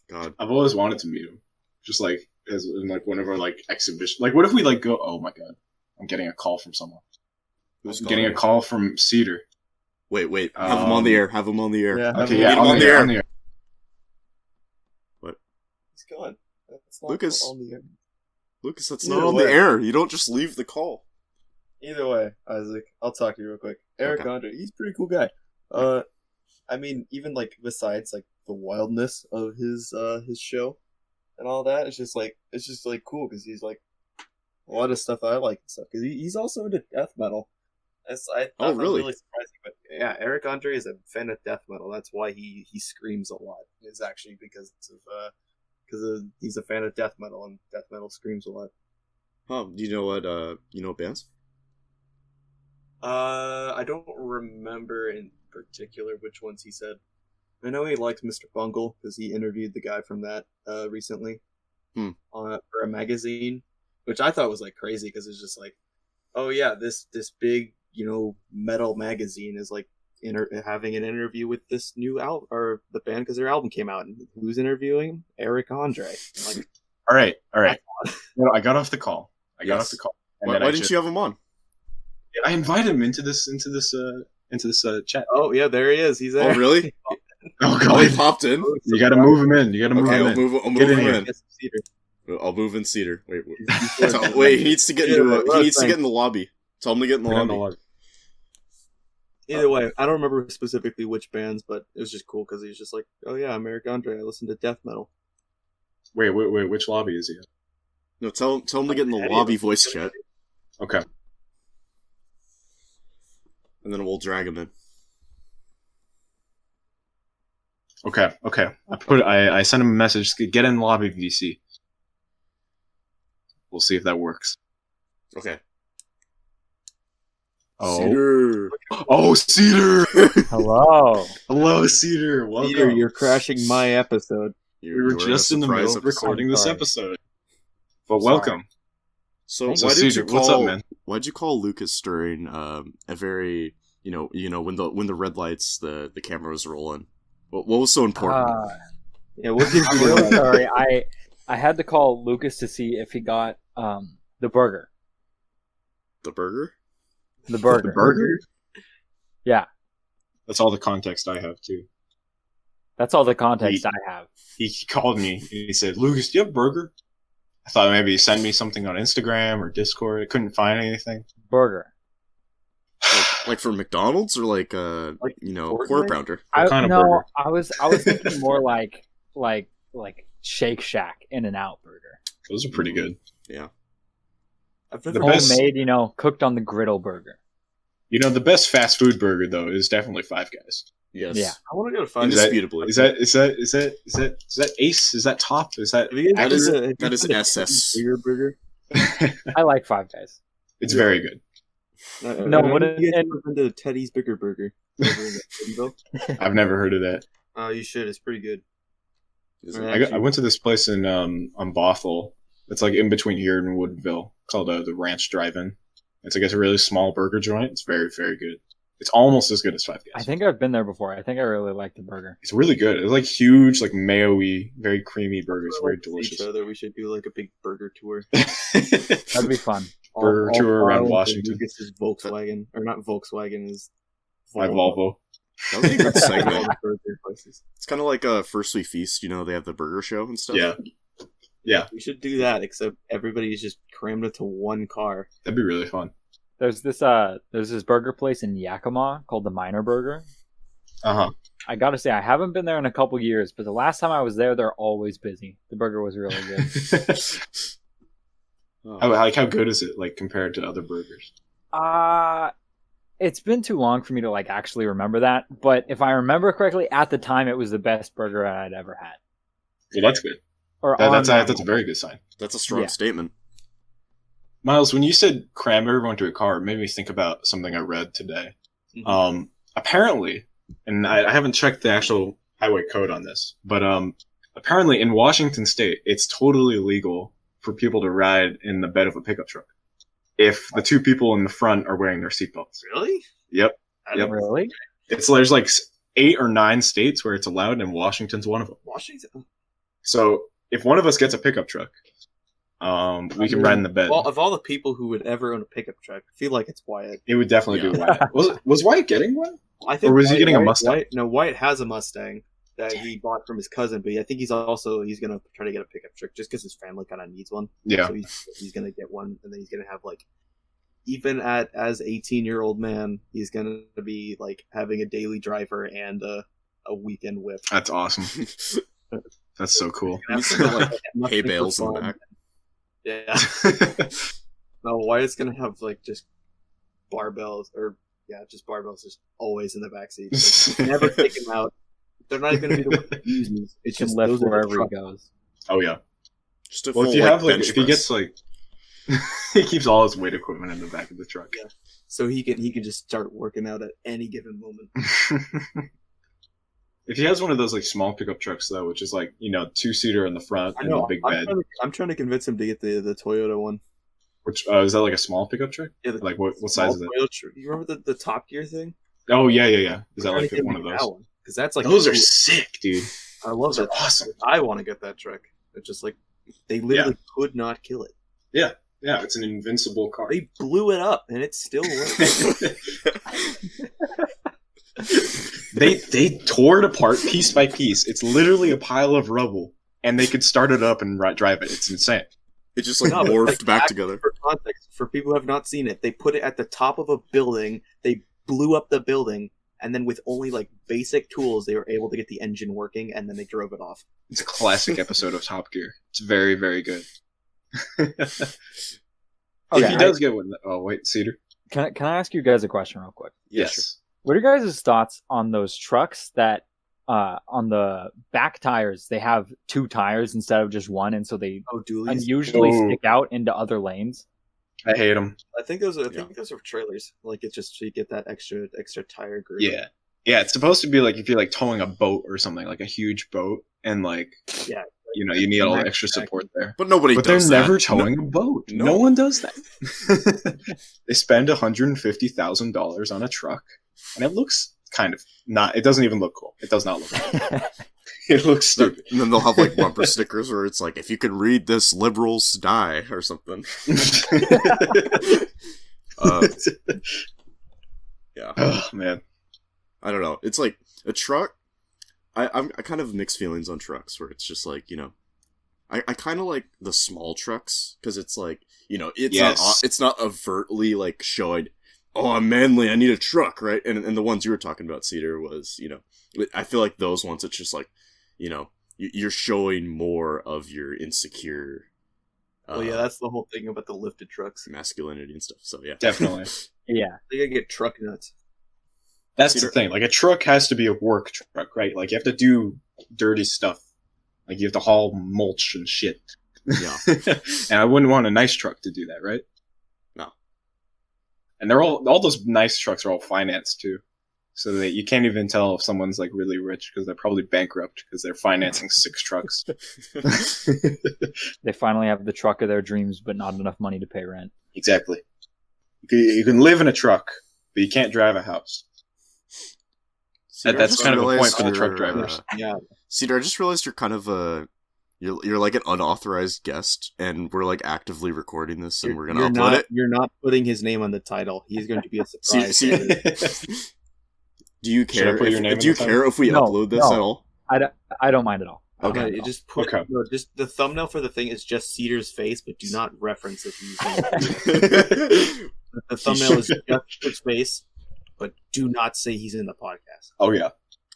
God, I've always wanted to meet him, just like as in like one of our like exhibition. Like, what if we like go? Oh my god, I'm getting a call from someone. who's I'm getting a call from Cedar. Wait, have him on the air. Have him on the air. Yeah, Okay, Meet yeah, him on the air. on the air. he's gone. That's not Lucas. on the air. Lucas, that's Either not on way. the air. You don't just leave the call. Either way, Isaac, I'll talk to you real quick. Eric Okay. Andre, he's a pretty cool guy. I mean, even like besides like the wildness of his show and all that, it's just like cool because he's like a lot of stuff I like and stuff because he's also into death metal. I Oh, thought really? Really surprising, but yeah, Eric Andre is a fan of death metal. That's why he screams a lot. It's actually because he's a fan of death metal and death metal screams a lot. Oh, do you know what bands? I don't remember in particular which ones he said. I know he liked Mr. Bungle because he interviewed the guy from that recently for a magazine, which I thought was like crazy because it's just like, oh yeah, this big metal magazine is like having an interview with this new album or the band because their album came out, and who's interviewing him? Eric Andre. Like, All right. I got off the call. And Why didn't you have him on? I invited him into this chat. oh yeah, there he is. He's there. Oh, really? Oh Oh, god, he popped in. you got to move him in. Okay, I'll move Get him in in. Yes, Cedar. I'll move in Cedar. Wait, he needs to get in the lobby. Tell him to get in the lobby. Either way, I don't remember specifically which bands, but it was just cool because he's just like, oh yeah, I'm Eric Andre. I listen to death metal. Wait, which lobby is he in? No, tell him to get in the lobby voice chat, Okay. and then we'll drag him in. Okay. I sent him a message. Get in lobby VC. We'll see if that works. Okay. Oh. Cedar. Oh, Cedar! Hello. Hello, Cedar. Welcome. Peter, you're crashing my episode. We were just in the middle of recording this episode. But welcome. So So why did Cedar, you call? what's up, man? Why'd you call Lucas during a very when the red lights the camera was rolling? What was so important? Yeah, what did I'm you really sorry. I had to call Lucas to see if he got the burger. The burger? The burger. The burger? Yeah. That's all the context I have, too. That's all the context I have. He called me and he said, Lucas, do you have a burger? I thought maybe he sent me something on Instagram or Discord. I couldn't find anything. Burger. Like for McDonald's or like quarter pounder? What kind of burger? I was thinking more like Shake Shack In-N-Out burger. Those are pretty good. Yeah. I've The never best- Homemade, cooked on the griddle burger. You know, the best fast food burger, though, is definitely Five Guys. Yes. Yeah. I want to go to Five Indisputably. Is that Ace? Is that Top? Is that That is- accurate? that is SS. Bigger burger. I like Five Guys. It's very good. No, what you guys it- ever been to Teddy's Bigger Burger over in Eddieville? I've never heard of that. Oh, you should. It's pretty good. Is it? Right. I went to this place in on Bothell. It's like in between here and Woodville, called the Ranch Drive-In. It's like a really small burger joint. It's very, very good. It's almost as good as Five Guys. I think I've been there before. I think I really like the burger. It's really good. It's like huge, like mayo-y, very creamy burgers. Very Each delicious. other, we should do like a big burger tour. That'd be fun. Burger tour around Washington. Lucas's Volkswagen, or not Volkswagen, is My Volvo. That would be a good All segment. the burger places. It's kind of like First We Feast. They have the burger show and stuff. Yeah, We should do that, except everybody's just crammed into one car. that'd be really fun. There's this burger place in Yakima called the Miner Burger. Uh-huh. I gotta say, I haven't been there in a couple years, but the last time I was there, they're always busy. The burger was really good. How good is it, like, compared to other burgers? It's been too long for me to like actually remember that, but if I remember correctly, at the time it was the best burger I'd ever had. Well, that's good. Or That's on a very good sign. That's a strong Yeah. statement. Miles, when you said cram everyone to a car, it made me think about something I read today. Mhm. Apparently, and I haven't checked the actual highway code on this, but apparently in Washington State, it's totally illegal for people to ride in the bed of a pickup truck if the two people in the front are wearing their seatbelts. Really? Yep. Yep. Really? There's like 8 or 9 states where it's allowed, and Washington's one of them. Washington. So if one of us gets a pickup truck, we can ride in the bed. Well, of all the people who would ever own a pickup truck, I feel like it's Wyatt. It would definitely be Wyatt. Was Wyatt getting one? I think Or was he getting a Wyatt- Mustang? Wyatt has a Mustang that he bought from his cousin, but I think he's gonna try to get a pickup truck just because his family kind of needs one. Yeah. So he's gonna get one, and then he's gonna have like, even as 18-year-old man, he's gonna be like having a daily driver and a weekend whip. That's awesome. That's so cool. He's got, like, Nothing hay for bales in the fun. back. Yeah. No, Wyatt's gonna have like just barbells, just barbells, just always in the backseat. Like, never take them out. They're not even gonna be the one that uses. It It's can just lift those are the wherever he truck- goes. Oh yeah. Just a Well, full, if you have like, bench if he press. gets like, he keeps all his weight equipment in the back of the truck. Yeah. So he can just start working out at any given moment. If he has one of those like small pickup trucks though, which is like 2-seater in the front I and a know. big I'm bed, trying to convince him to get the Toyota one. which is that like a small pickup truck? Yeah, the Like what size is it? Toyota you remember the Top Gear thing? Oh yeah. Is that I'm like trying to one get of him those? that one, because that's like Those are sick, dude. I love Those are that. awesome. I want to get that truck. It's just like they literally could not kill it. Yeah, it's an invincible car. They blew it up, and it still works. They tore it apart piece by piece. It's literally a pile of rubble, and they could start it up and drive it. It's insane. It just like No, but, morphed like, back back together. For context, for people who have not seen it, they put it at the top of a building. They blew up the building, and then with only like basic tools, they were able to get the engine working, and then they drove it off. It's a classic episode of Top Gear. It's very, very good. If he does get one, oh wait, Cedar. Can I ask you guys a question real quick? Yes. What are your guys' thoughts on those trucks that on the back tires they have 2 tires instead of just one, and so they unusually stick out into other lanes? I hate them. I think those are trailers. Like it's just so you get that extra tire grip. Yeah. Yeah, it's supposed to be like if you're like towing a boat or something, like a huge boat, and like you know, you need all the extra support there. But nobody does that. But they're never towing a boat. No one does that. They spend $150,000 on a truck, and it looks kind of not. It doesn't even look cool. It does not look cool. It looks stupid. And then they'll have like bumper stickers where it's like, if you could read this, liberals die, or something. Yeah. Oh man. I don't know. It's like a truck. I kind of have mixed feelings on trucks where it's just like, you know, I kind of like the small trucks because it's like, you know, it's not overtly like showing, oh, I'm manly, I need a truck, right? And the ones you were talking about, Cedar, was, you know, I feel like those ones, it's just like, you know, you're showing more of your insecure. Well, yeah, that's the whole thing about the lifted trucks, masculinity and stuff. So yeah, definitely. Yeah, you gotta get truck nuts. That's the thing. Like a truck has to be a work truck, right? Like you have to do dirty stuff. Like you have to haul mulch and shit. Yeah. And I wouldn't want a nice truck to do that, right? No. And they're all those nice trucks are all financed too. So that you can't even tell if someone's like really rich because they're probably bankrupt because they're financing 6 trucks. They finally have the truck of their dreams, but not enough money to pay rent. Exactly. You can live in a truck, but you can't drive a house. Cedar, that's kind of a point for the truck drivers. Yeah. Cedar, I just realized you're kind of you're like an unauthorized guest, and we're like actively recording this, and we're gonna upload it. You're not putting his name on the title. He's going to be a surprise. Do you care? Do you care if we upload this at all? I don't mind at all. Okay, you just put just the thumbnail for the thing is just Cedar's face, but do not reference that he's in the thumbnail is just his face, but do not say he's in the podcast. Oh yeah,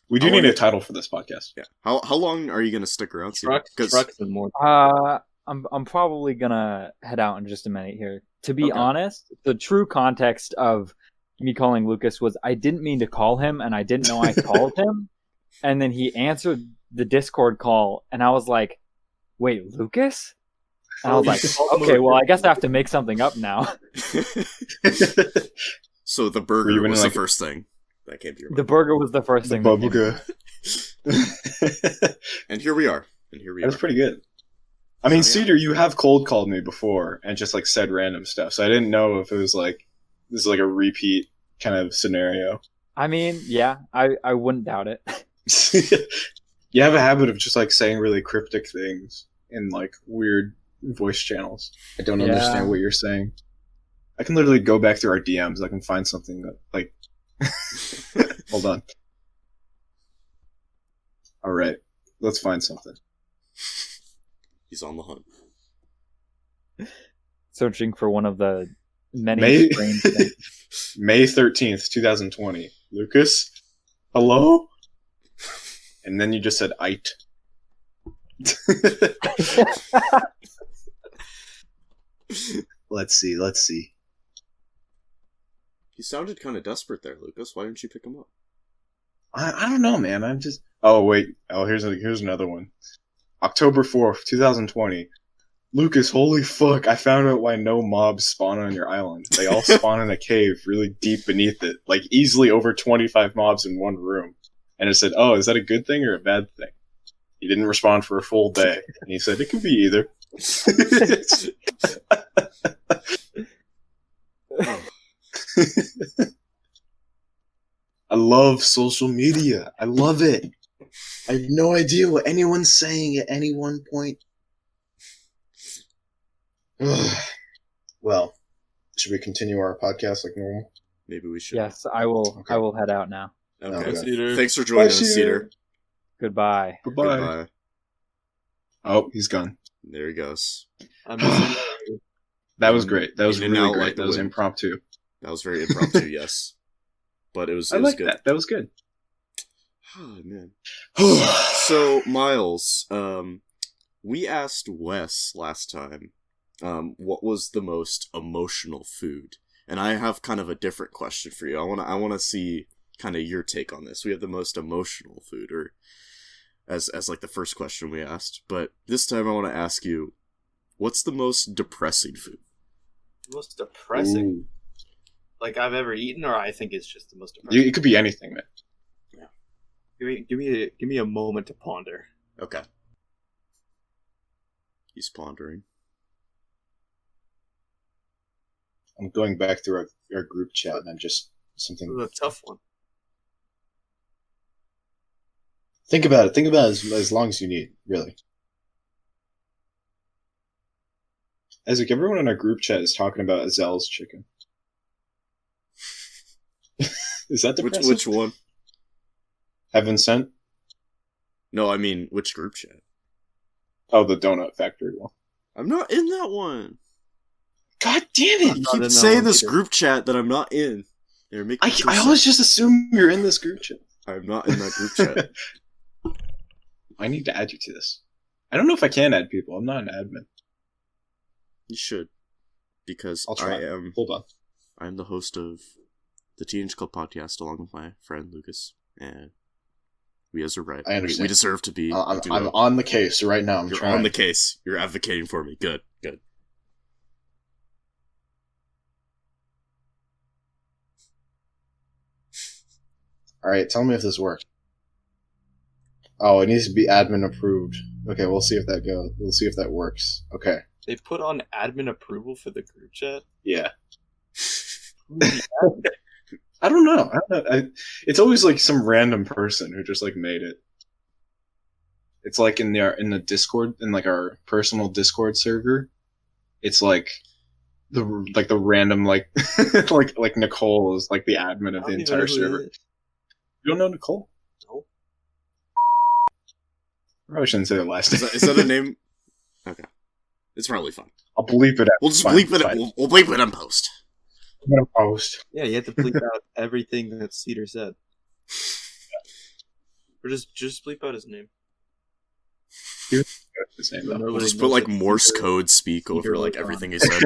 we do need a title for this podcast. Yeah. How long are you going to stick around? Trucks and more. I'm probably gonna head out in just a minute here. To be honest, the true context of me calling Lucas was I didn't mean to call him, and I didn't know I called him, and then he answered the Discord call, and I was like, "Wait, Lucas?" And I was like, "Okay, well, I guess I have to make something up now." So the burger was the first thing that came to your mind. The burger was the first thing. And here we are. That's pretty good. I mean, Cedar, you have cold called me before and just like said random stuff, so I didn't know if it was like this is like a repeat kind of scenario. I mean, yeah, I wouldn't doubt it. You have a habit of just like saying really cryptic things in like weird voice channels. I don't understand what you're saying. I can literally go back through our DMs. I can find something that like. Hold on. All right, let's find something. He's on the hunt. Searching for one of the many strange things. May 13th, 2020. Lucas? Hello? And then you just said "ite." Let's see. He sounded kind of desperate there, Lucas. Why didn't you pick him up? I don't know, man. I'm just... Oh, wait. Oh, here's another one. October 4th, 2020. Lucas, holy fuck, I found out why no mobs spawn on your island. They all spawn in a cave really deep beneath it. Like, easily over 25 mobs in one room. And it said, oh, is that a good thing or a bad thing? He didn't respond for a full day. And he said, it could be either. I love social media. I love it. I have no idea what anyone's saying at any one point. Well, should we continue our podcast like normal? Maybe we should. Yes, I will. Okay. I will head out now. Okay. Cedar. Thanks for joining us, Cedar. Goodbye. Goodbye. Oh, he's gone. There he goes. That was great. That was really great. That was impromptu. That was very impromptu, yes. but it was I like good. that. That was good. Oh man. So Miles, we asked Wes last time, what was the most emotional food, and I have kind of a different question for you. I wanna see kind of your take on this. We have the most emotional food, or as like the first question we asked, but this time I want to ask you, what's the most depressing food? Most depressing, Ooh. like I've ever eaten, or I think it's just the most depressing. It could be anything, man. Give me a moment to ponder. Okay. He's pondering. I'm going back through our group chat, and I'm just something. This is a tough one. Think about it. Think about it as long as you need, really. Isaac, everyone in our group chat is talking about Azel's chicken. Is that depressing? Which one? Heaven Sent? No, I mean, which group chat? Oh, the Donut Factory one. I'm not in that one. God damn it! You not keep in that saying one this either. group chat that I'm not in. They're making I always just assume you're in this group chat. I'm not in that group chat. I need to add you to this. I don't know if I can add people. I'm not an admin. You should, because I'll try. Hold on. I'm the host of the TeenageClub podcast along with my friend Lucas, and we as a right. I understand. We deserve to be. I'm on the case right now. You're trying. on the case. You're advocating for me. Good. All right, tell me if this works. Oh, it needs to be admin approved. Okay, we'll see if that goes. We'll see if that works. Okay. They put on admin approval for the group chat. Yeah. I don't know. It's always like some random person who just like made it. It's like in the Discord, in like our personal Discord server. It's like the random like like Nicole is like the admin of the entire server. You don't know Nicole? No. Probably shouldn't say the last name. Is that a name? Okay, it's probably fine. I'll bleep it out. We'll just Fine, bleep it. fine. We'll bleep it in post. I'm gonna post. Yeah, you have to bleep out everything that Cedar said. Or just bleep out his name. His name, No, though. We'll nobody just knows put like it. Morse Cedar- code speak over Cedar like was everything on. he said.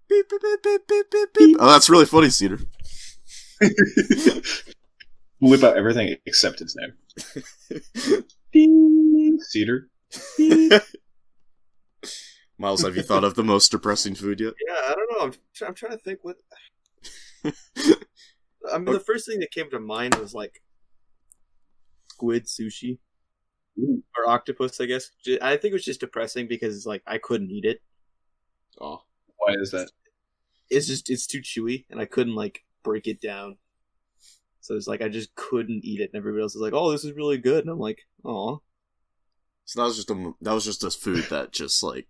Beep, beep, beep, beep, beep, beep, beep. Oh, that's really funny, Cedar. Bleep out everything except his name. Ding. Cedar. Miles, have you thought of the most depressing food yet? Yeah, I don't know. I'm trying to think what. I mean, the first thing that came to mind was like squid sushi or octopus. I guess I think it was just depressing because like I couldn't eat it. Oh, Why is that? It's too chewy and I couldn't like break it down. So it's like I just couldn't eat it, and everybody else was like, "Oh, this is really good," and I'm like, "Oh." so that was just a food that just like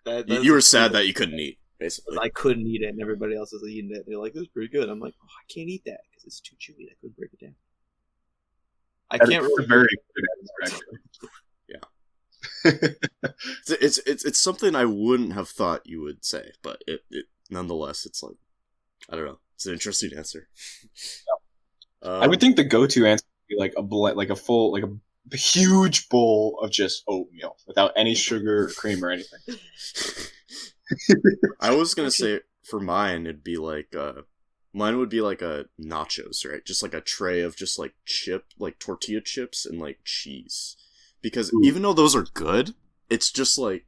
That's you were sad that you couldn't eat, basically. I couldn't eat it, and everybody else was eating it. They're like, "This is pretty good." I'm like, "Oh, I can't eat that because it's too chewy. I couldn't break it down." I can't That's really. a very good answer, actually. It's something I wouldn't have thought you would say, but it nonetheless, it's like I don't know. It's an interesting answer. I would think the go-to answer would be like a huge bowl of just oatmeal without any sugar or cream or anything. I was gonna say for mine, it'd be like mine would be like a nachos, right? Just like a tray of just like tortilla chips and like cheese. Because even though those are good, it's just like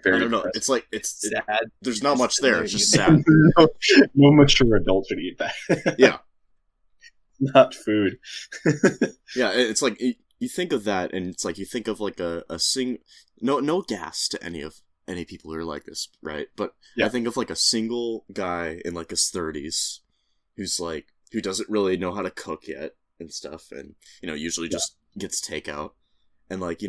Very I don't know. depressing. It's like sad. there's not much there. It's just sad. sad. No mature adult should eat that. Yeah. Not food. Yeah, it's like you think of that, and it's like you think of like a no gas to any people who are like this, right? But Yeah. I think of like a single guy in like his 30s who doesn't really know how to cook yet and stuff, and usually just gets takeout, and like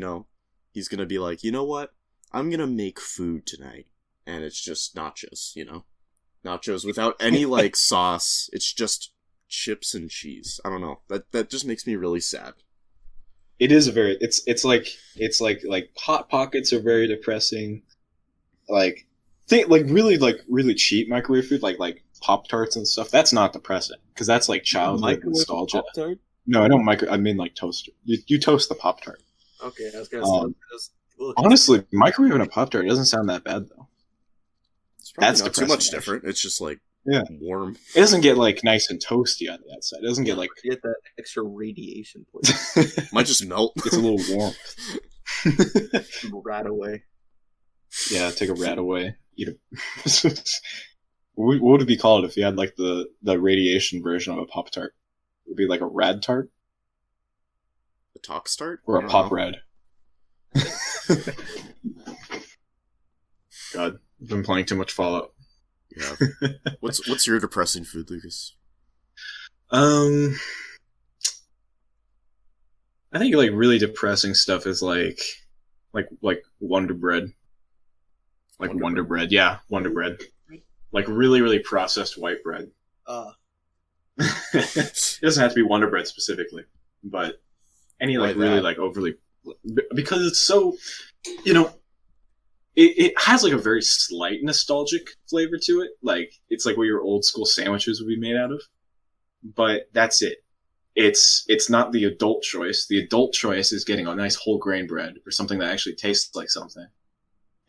he's gonna be like, you know what, I'm gonna make food tonight, and it's just nachos, nachos without any like sauce. It's just chips and cheese. I don't know. That just makes me really sad. It is it's like Hot Pockets are very depressing. Like really cheap microwave food like Pop-Tarts and stuff, that's not depressing because that's like childhood Microwave nostalgia. Pop-Tart? No, I don't I mean like toaster. You toast the Pop-Tart. Okay, I was gonna say. Honestly, microwaving a Pop-Tart doesn't sound that bad though. It's probably That's not too depressing, much actually. different. It's just like Yeah. warm. It doesn't get like nice and toasty on the outside. It doesn't get like Get that extra radiation, please. Might just melt. it's a little warm. Right away. Yeah, take a rat away. Eat it. What would it be called if you had like the radiation version of a Pop Tart? It would be like a Rad Tart The talk start? or I a don't Pop know. Rad. God, I've been playing too much Fallout. Yeah. What's your depressing food, Lucas? I think like really depressing stuff is like Wonder Bread. Like Wonder Bread, yeah, Wonder Bread. Like really, really processed white bread. It doesn't have to be Wonder Bread specifically, but any like Why really that? like overly, because it's so, you know, it has like a very slight nostalgic flavor to it. Like it's like what your old school sandwiches would be made out of, but that's it. It's not the adult choice. The adult choice is getting a nice whole grain bread or something that actually tastes like something,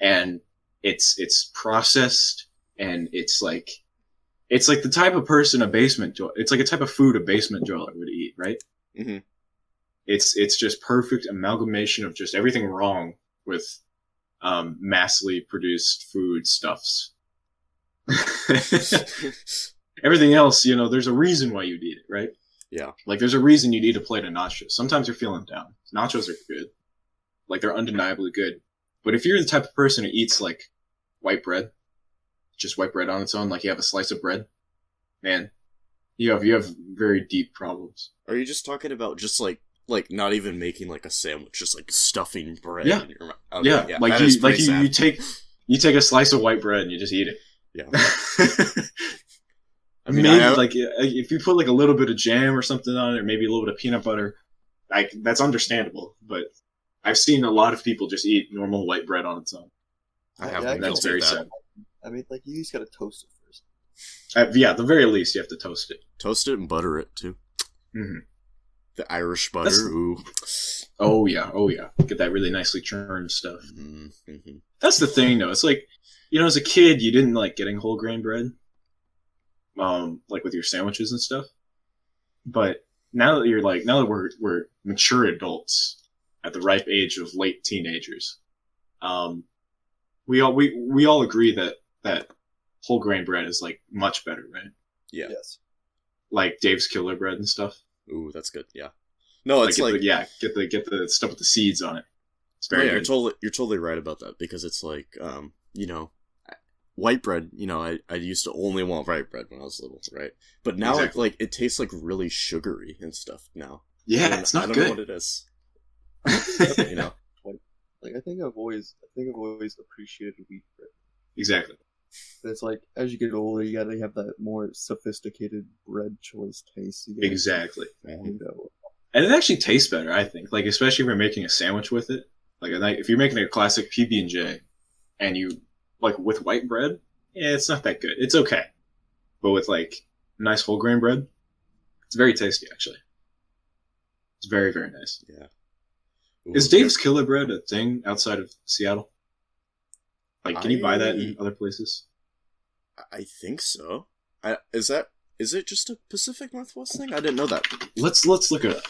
and it's processed and it's like the type of person it's like a type of food a basement dweller would eat, right? Mm-hmm. It's just perfect amalgamation of just everything wrong with massively produced food stuffs. Everything else, you know, there's a reason why you'd eat it, right? Yeah. Like there's a reason you'd eat a plate of nachos. Sometimes you're feeling down. Nachos are good. Like they're undeniably good. But if you're the type of person who eats like white bread, just white bread on its own, like you have a slice of bread, man, you have very deep problems. Are you just talking about just like not even making like a sandwich, just like stuffing bread Yeah. in your mouth? Okay, Yeah, like that is you like pretty you sad. you take a slice of white bread and you just eat it. Yeah. I mean, maybe I- like if you put like a little bit of jam or something on it, or maybe a little bit of peanut butter, like that's understandable. But I've seen a lot of people just eat normal white bread on its own. I have Yeah, been That's guilty very of that. sad. I mean, like you just gotta toast it first. Yeah, at the very least, you have to toast it. Toast it and butter it too. Mm-hmm. The Irish butter. That's- Ooh. Oh yeah. Get that really nicely churned stuff. Mm-hmm. That's the thing, though. It's like, you know, as a kid, you didn't like getting whole grain bread, like with your sandwiches and stuff. But now that we're mature adults at the ripe age of late teenagers, we all agree that whole grain bread is like much better, right? Yeah. Yes. Like Dave's Killer Bread and stuff. Ooh, that's good. Yeah. No, it's like get the stuff with the seeds on it. It's oh, very yeah, good. you're totally right about that because it's like you know, white bread. You know, I used to only want white bread when I was little, right? But now Exactly. it tastes like really sugary and stuff now. Yeah, And it's not I don't good. know what it is. You know. Like I think I've always appreciated wheat bread. Exactly. But it's like as you get older, you gotta have that more sophisticated bread choice taste. You gotta Exactly. find out. And it actually tastes better, I think. Like, especially if you're making a sandwich with it. Like, if you're making a classic PB&J, and you, like, with white bread, yeah, it's not that good. It's okay. But with, like, nice whole grain bread, it's very tasty, actually. It's very, very nice. Yeah. Is Dave's Killer Bread a thing outside of Seattle? Like, can you buy that in other places? I think so. Is it just a Pacific Northwest thing? I didn't know that. Let's look it up.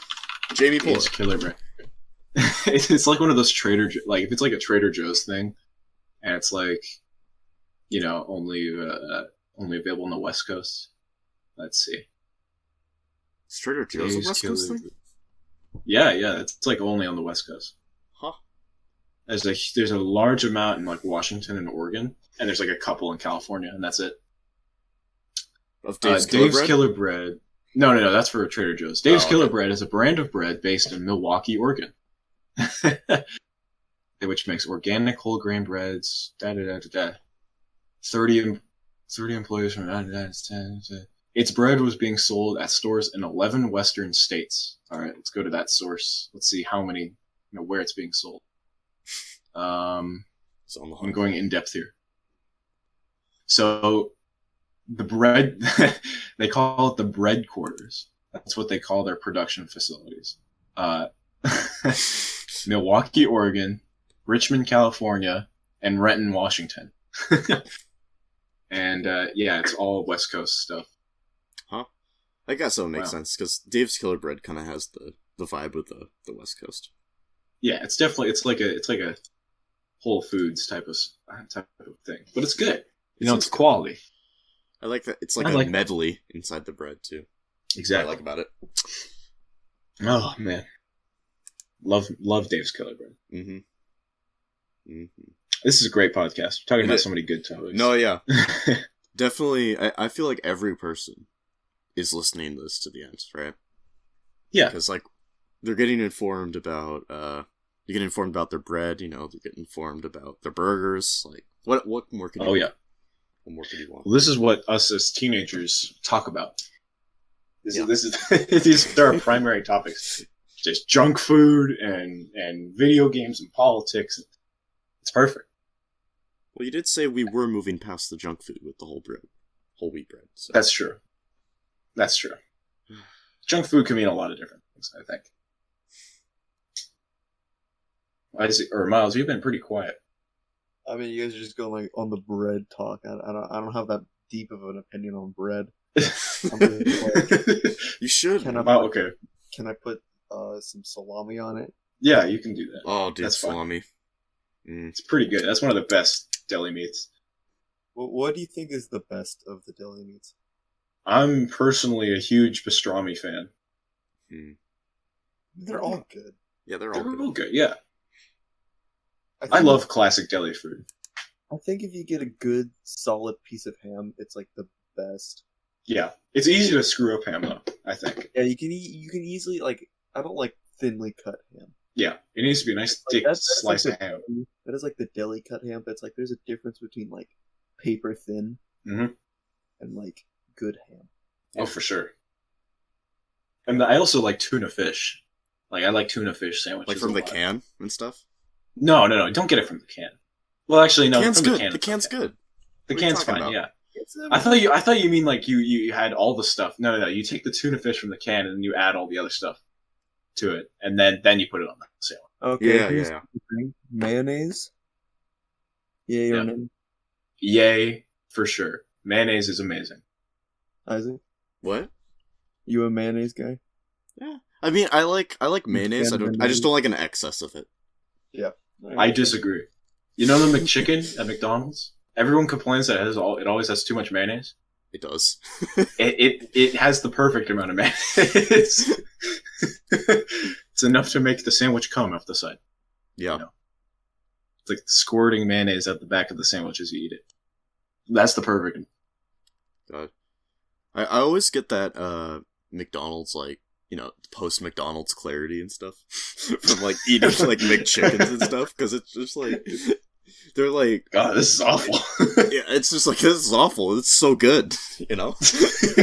Jamie Poor. Dave's Killer Bread. It's like one of those like if it's like a Trader Joe's thing, and it's like, you know, only available on the West Coast. Let's see. Is Trader Joe's a Dave's West Coast Killer- thing? Yeah, it's like only on the West Coast. Huh. There's a large amount in like Washington and Oregon, and there's like a couple in California, and that's it. Of Dave's Killer Bread? Killer Bread. No, that's for Trader Joe's. Dave's Oh, Killer okay. Bread is a brand of bread based in Milwaukee, Oregon, which makes organic whole grain breads. 30 employees from its bread was being sold at stores in 11 Western states. All right, let's go to that source. Let's see how many, where it's being sold. It's on the I'm hunt. going in depth here. So, the bread. They call it the bread quarters. That's what they call their production facilities. Milwaukee, Oregon, Richmond, California, and Renton, Washington. And yeah, it's all West Coast stuff. Huh? I guess that would make sense because Dave's Killer Bread kind of has the vibe with the West Coast. Yeah, it's definitely it's like a Whole Foods type of thing, but it's good. You know, it's quality. I like that. It's like medley inside the bread too. Exactly. What I like about it. Oh man, love Dave's Killer Bread. Mm-hmm. Mm-hmm. This is a great podcast. We're talking about so many good topics. No, yeah, definitely. I feel like every person is listening to this to the end, right? Yeah, because like they're getting informed about you get informed about their bread. You know, they get informed about their burgers. Like what more could you? Oh yeah. What more could you want? Well, this is what us as teenagers talk about. This is these are our primary topics. Just junk food and video games and politics. It's perfect. Well, you did say we were moving past the junk food with the whole wheat bread. So. That's true. Junk food can mean a lot of different things, I think. Miles, you've been pretty quiet. I mean, you guys are just going like on the bread talk. I don't have that deep of an opinion on bread. You should. Can I put some salami on it? Yeah, you can do that. Oh, dude, that's salami. It's pretty good. That's one of the best deli meats. Well, what do you think is the best of the deli meats? I'm personally a huge pastrami fan. They're all good. Yeah, they're all good. Yeah. I love classic deli food. I think if you get a good, solid piece of ham, it's like the best. Yeah, it's easy to screw up ham though. I think. Yeah, you can easily like. I don't like thinly cut ham. Yeah, it needs to be a nice thick slice of ham. That is like the deli cut ham, but it's like there's a difference between like paper thin and like good ham. Oh, for sure. And I also like tuna fish. Like I like tuna fish sandwiches. Like from the can and stuff. No, don't get it from the can. Well, actually, no. Can's from good. the can. The can's good. The can's fine. About? Yeah. I thought you mean like you had all the stuff. No. You take the tuna fish from the can and then you add all the other stuff to it, and then you put it on the sandwich. Okay. Yeah. Mayonnaise. Yay or nay? Yay for sure. Mayonnaise is amazing. Isaac, what? You a mayonnaise guy? Yeah. I mean, I like mayonnaise. I just don't like an excess of it. Yeah. I disagree. You know the McChicken at McDonald's? Everyone complains that it always has too much mayonnaise. It does. it has the perfect amount of mayonnaise. It's enough to make the sandwich come off the side. Yeah. You know? It's like squirting mayonnaise at the back of the sandwich as you eat it. That's the perfect. God. I always get that McDonald's, like, you know, post McDonald's clarity and stuff from like eating like McChickens and stuff, because it's just like they're like, God, this is awful. Yeah, it's just like, this is awful. It's so good, you know.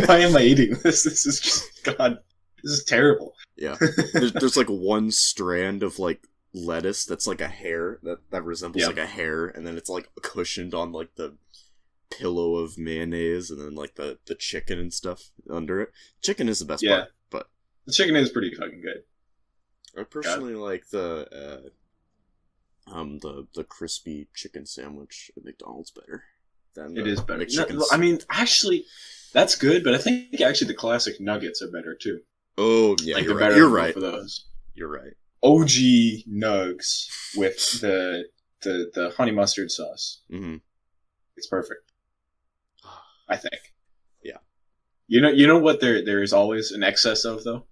Why am I eating this? This is just, God, this is terrible. Yeah, there's like one strand of like lettuce that's like a hair that resembles like a hair, and then it's like cushioned on like the pillow of mayonnaise, and then like the chicken and stuff under it. Chicken is the best part, but the chicken is pretty fucking good. I personally like the crispy chicken sandwich at McDonald's better than it is better. No, I mean, actually, that's good, but I think actually the classic nuggets are better too. Oh yeah, like, you're right. For those, you're right. OG nugs with the honey mustard sauce. Mm-hmm. It's perfect. I think. Yeah. You know what there is always an excess of though?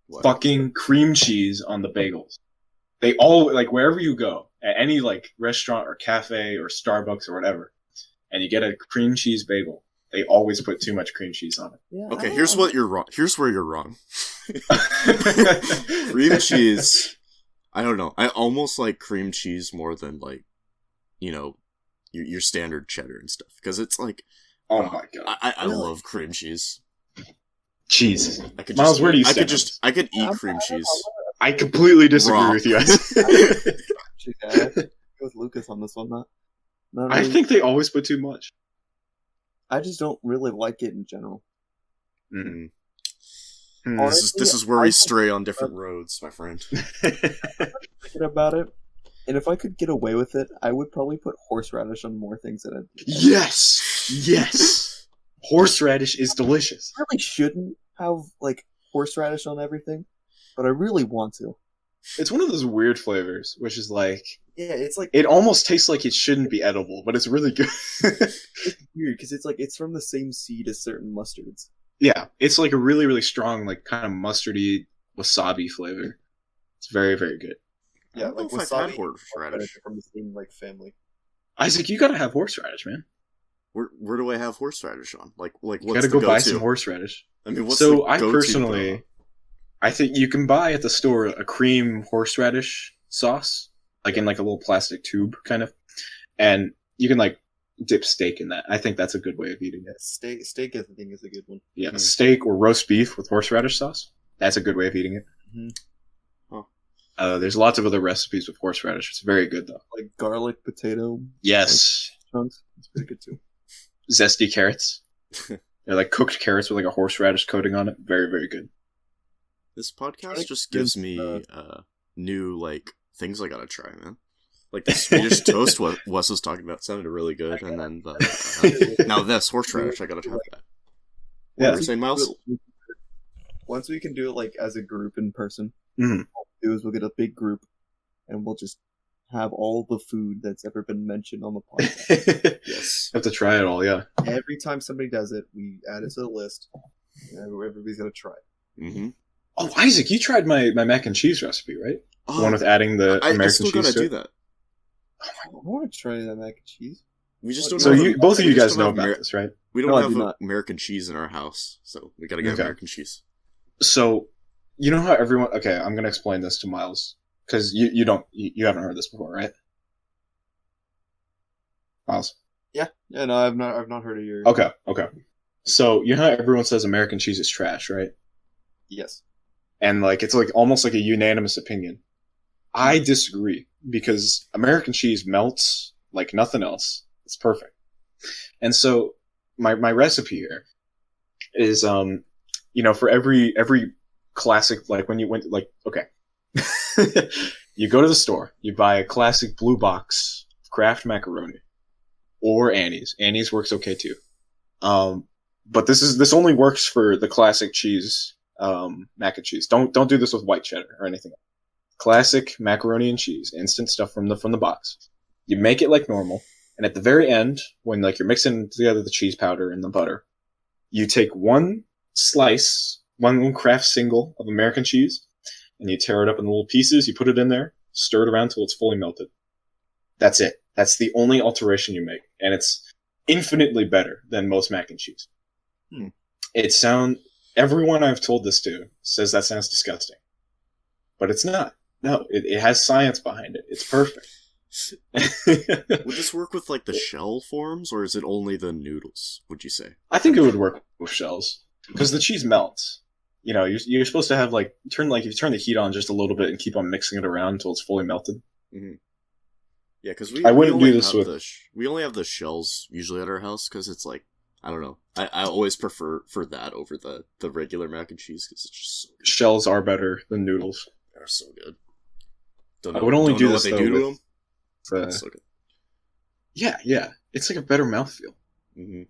What? Fucking cream cheese on the bagels. They all, like, wherever you go, at any like restaurant or cafe or Starbucks or whatever, and you get a cream cheese bagel, they always put too much cream cheese on it. Yeah, okay, here's what you're wrong. Here's where you're wrong. Cream cheese. I don't know. I almost like cream cheese more than, like, you know, your standard cheddar and stuff, because it's like, oh my god, I love cream cheese. Cheese. Miles, where do you stand? I could eat cream cheese. I completely disagree with you. Go with Lucas on this one. Not I think they always put too much. I just don't really like it in general. Mm. Honestly, This is where I we don't- stray on different roads, my friend. Thinking about it, and if I could get away with it, I would probably put horseradish on more things than I do. Yes. Horseradish is delicious. I really shouldn't have like horseradish on everything, but I really want to. It's one of those weird flavors, which is like Yeah, it's like it almost tastes like it shouldn't be edible, but it's really good. it's weird because it's like it's from the same seed as certain mustards. Yeah, it's like a really, really strong, like kind of mustardy wasabi flavor. It's very, very good. I don't know if I've had horseradish. are from the same like family. Isaac, you gotta have horseradish, man. Where do I have horseradish on? Like You what's gotta the go go-to? buy some horseradish. I mean, what's So the I go-to, personally, though? I think you can buy at the store a cream horseradish sauce, like in like a little plastic tube, kind of, and you can like dip steak in that. I think that's a good way of eating it. Steak, I think, is a good one. Yeah, Hmm. steak or roast beef with horseradish sauce. That's a good way of eating it. Mhm. There's lots of other recipes with horseradish. It's very good though. Like garlic potato Yes, chunks. It's pretty good too. zesty carrots. They're like cooked carrots with like a horseradish coating on it. Very, very good. This podcast Try to just gives convince, me new like things I gotta try, man. Like the Swedish toast Wes was talking about sounded really good, and then now this horseradish, I gotta have that. Yeah. What were you saying, Miles? Once we can do it like as a group in person, Mhm. what we'll do is we'll get a big group, and we'll just have all the food that's ever been mentioned on the podcast. Yes. Have to try it all, yeah. Every time somebody does it, we add it to the list. And everybody's gonna try it. Mm-hmm. Oh, Isaac, you tried my mac and cheese recipe, right? The one with adding the I American still cheese gotta to do it? that. I want to try that mac and cheese. We just don't. So have both of we you just guys don't know have about this, right? We don't No, I do have not. American cheese in our house, so we gotta get Okay. American cheese. So, you know how everyone... Okay, I'm going to explain this to Miles. Because you haven't heard this before, right? Miles? Yeah, no, I've not heard of your. Okay. So, you know how everyone says American cheese is trash, right? Yes. And like it's like almost like a unanimous opinion. I disagree because American cheese melts like nothing else. It's perfect. And so my recipe here is for every classic, like when you went like okay. You go to the store, you buy a classic blue box of Kraft macaroni or Annie's. Annie's works okay too. But this only works for the classic cheese mac and cheese. Don't do this with white cheddar or anything. Classic macaroni and cheese, instant stuff from the box. You make it like normal, and at the very end, when like you're mixing together the cheese powder and the butter, you take one Kraft single of American cheese, and you tear it up in little pieces. You put it in there, stir it around till it's fully melted. That's it. That's the only alteration you make, and it's infinitely better than most mac and cheese. Everyone I've told this to says that sounds disgusting. But it's not. No, it has science behind it. It's perfect. Would this work with like the shell forms, or is it only the noodles? Would you say? I think it would work with shells. Because the cheese melts. You know, you're supposed to have if you turn the heat on just a little bit and keep on mixing it around until it's fully melted. Mm-hmm. Yeah, because I wouldn't do this with... we only have the shells usually at our house because it's like, I don't know. I always prefer that over the regular mac and cheese because it's just so good. Shells are better than noodles. They're so good. I would only do this what though they do to with, them. It's so good. Yeah. It's like a better mouthfeel. Mm-hmm.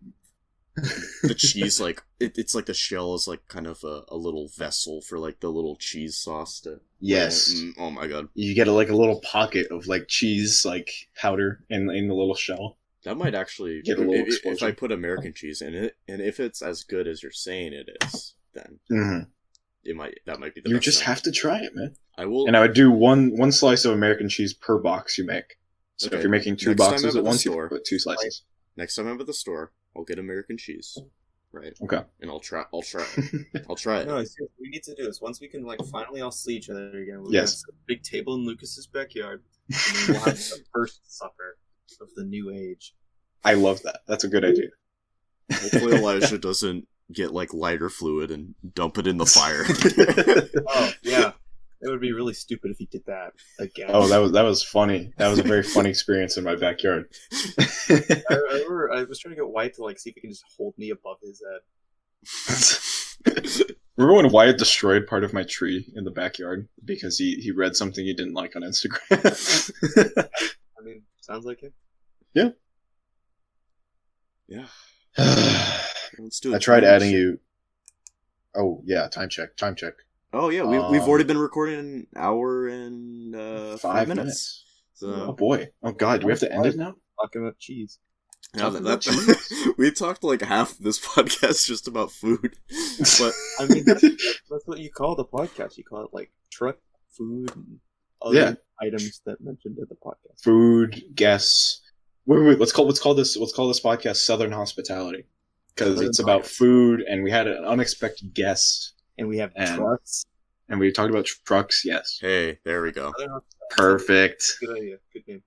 The cheese, like it's like the shell is like kind of a little vessel for like the little cheese sauce to. Yes. Oh my god. You get a little pocket of like cheese like powder in the little shell. That might actually Get a little if I explosion. put American cheese in it, and if it's as good as you're saying it is, then that might be the. You best just thing. have to try it, man. I will. And I would do one slice of American cheese per box you make. So Okay. if you're making two Next time boxes I'm at at the once, you store- put two slices. Next time I'm at the store, I'll get American cheese. Right. Okay. And I'll try it. I'll try it. No, seriously, we need to do this. Once we can finally all see each other again. We'll Yes. have a big table in Lucas's backyard, and then we'll have the first supper of the new age. I love that. That's a good idea. Hopefully Elijah doesn't get like lighter fluid and dump it in the fire. Oh yeah, It would be really stupid if he did that again. Oh, that was funny. That was a very funny experience in my backyard. I remember I was trying to get Wyatt to like see if he can just hold me above his head. Remember when Wyatt destroyed part of my tree in the backyard because he read something he didn't like on Instagram? I mean, sounds like it. Yeah. Yeah. Let's do it. I tried adding you. Oh yeah, time check. Oh yeah, we've already been recording an hour and 5 minutes. So, oh boy. Oh god, do we have to end it now? Talking about cheese. Now we talked like half this podcast just about food, but I mean that's what you call the podcast. You call it like truck food and other items that mentioned in the podcast. Food, guests. Wait. Let's call this podcast Southern Hospitality because it's about food, and we had an unexpected guest, and we have trucks, and we talked about trucks. Yes. Hey, there we go. Perfect. Good idea. Good name.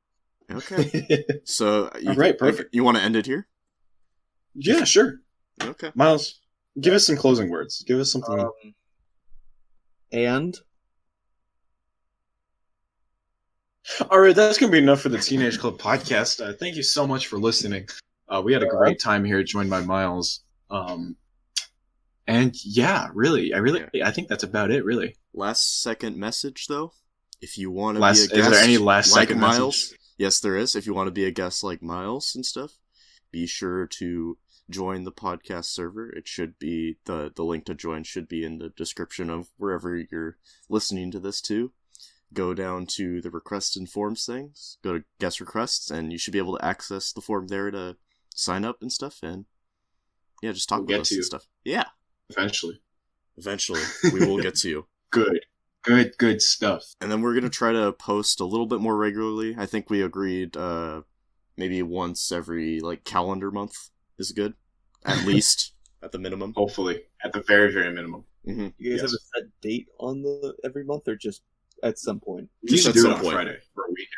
Okay. So, all right, perfect. You want to end it here? Yeah, sure. Okay. Miles, give us some closing words. Give us something. And all right, that's going to be enough for the Teenage Club podcast. Thank you so much for listening. We had a great time here, joined by Miles. And yeah, really, I think that's about it, really. Last second message, though. If you want to be a guest, is there any last like second Miles, message? Yes, there is. If you want to be a guest like Miles and stuff, be sure to join the podcast server. It should be the link to join should be in the description of wherever you're listening to this to. Go down to the requests and forms things, go to guest requests, and you should be able to access the form there to sign up and stuff, and yeah, just talk with us and stuff. Yeah. Eventually, we will get to you. Good stuff. And then we're going to try to post a little bit more regularly. I think we agreed maybe once every calendar month is good. At least, at the minimum. Hopefully, at the very, very minimum. Mm-hmm. You guys have a set date on the every month, or just at some point? We usually do it on Friday for a weekend.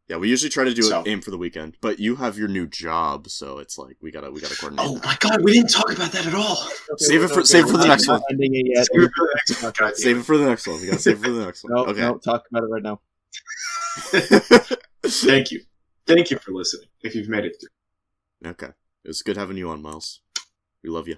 Yeah, we usually try to do it aim for the weekend, but you have your new job, so it's like we gotta coordinate. Oh my god, we didn't talk about that at all. Okay, save it for the next one. Ending it yet. Save it for the next one. We gotta save it for the next one. No, talk about it right now. Thank you for listening. If you've made it through. Okay, it was good having you on, Miles. We love you.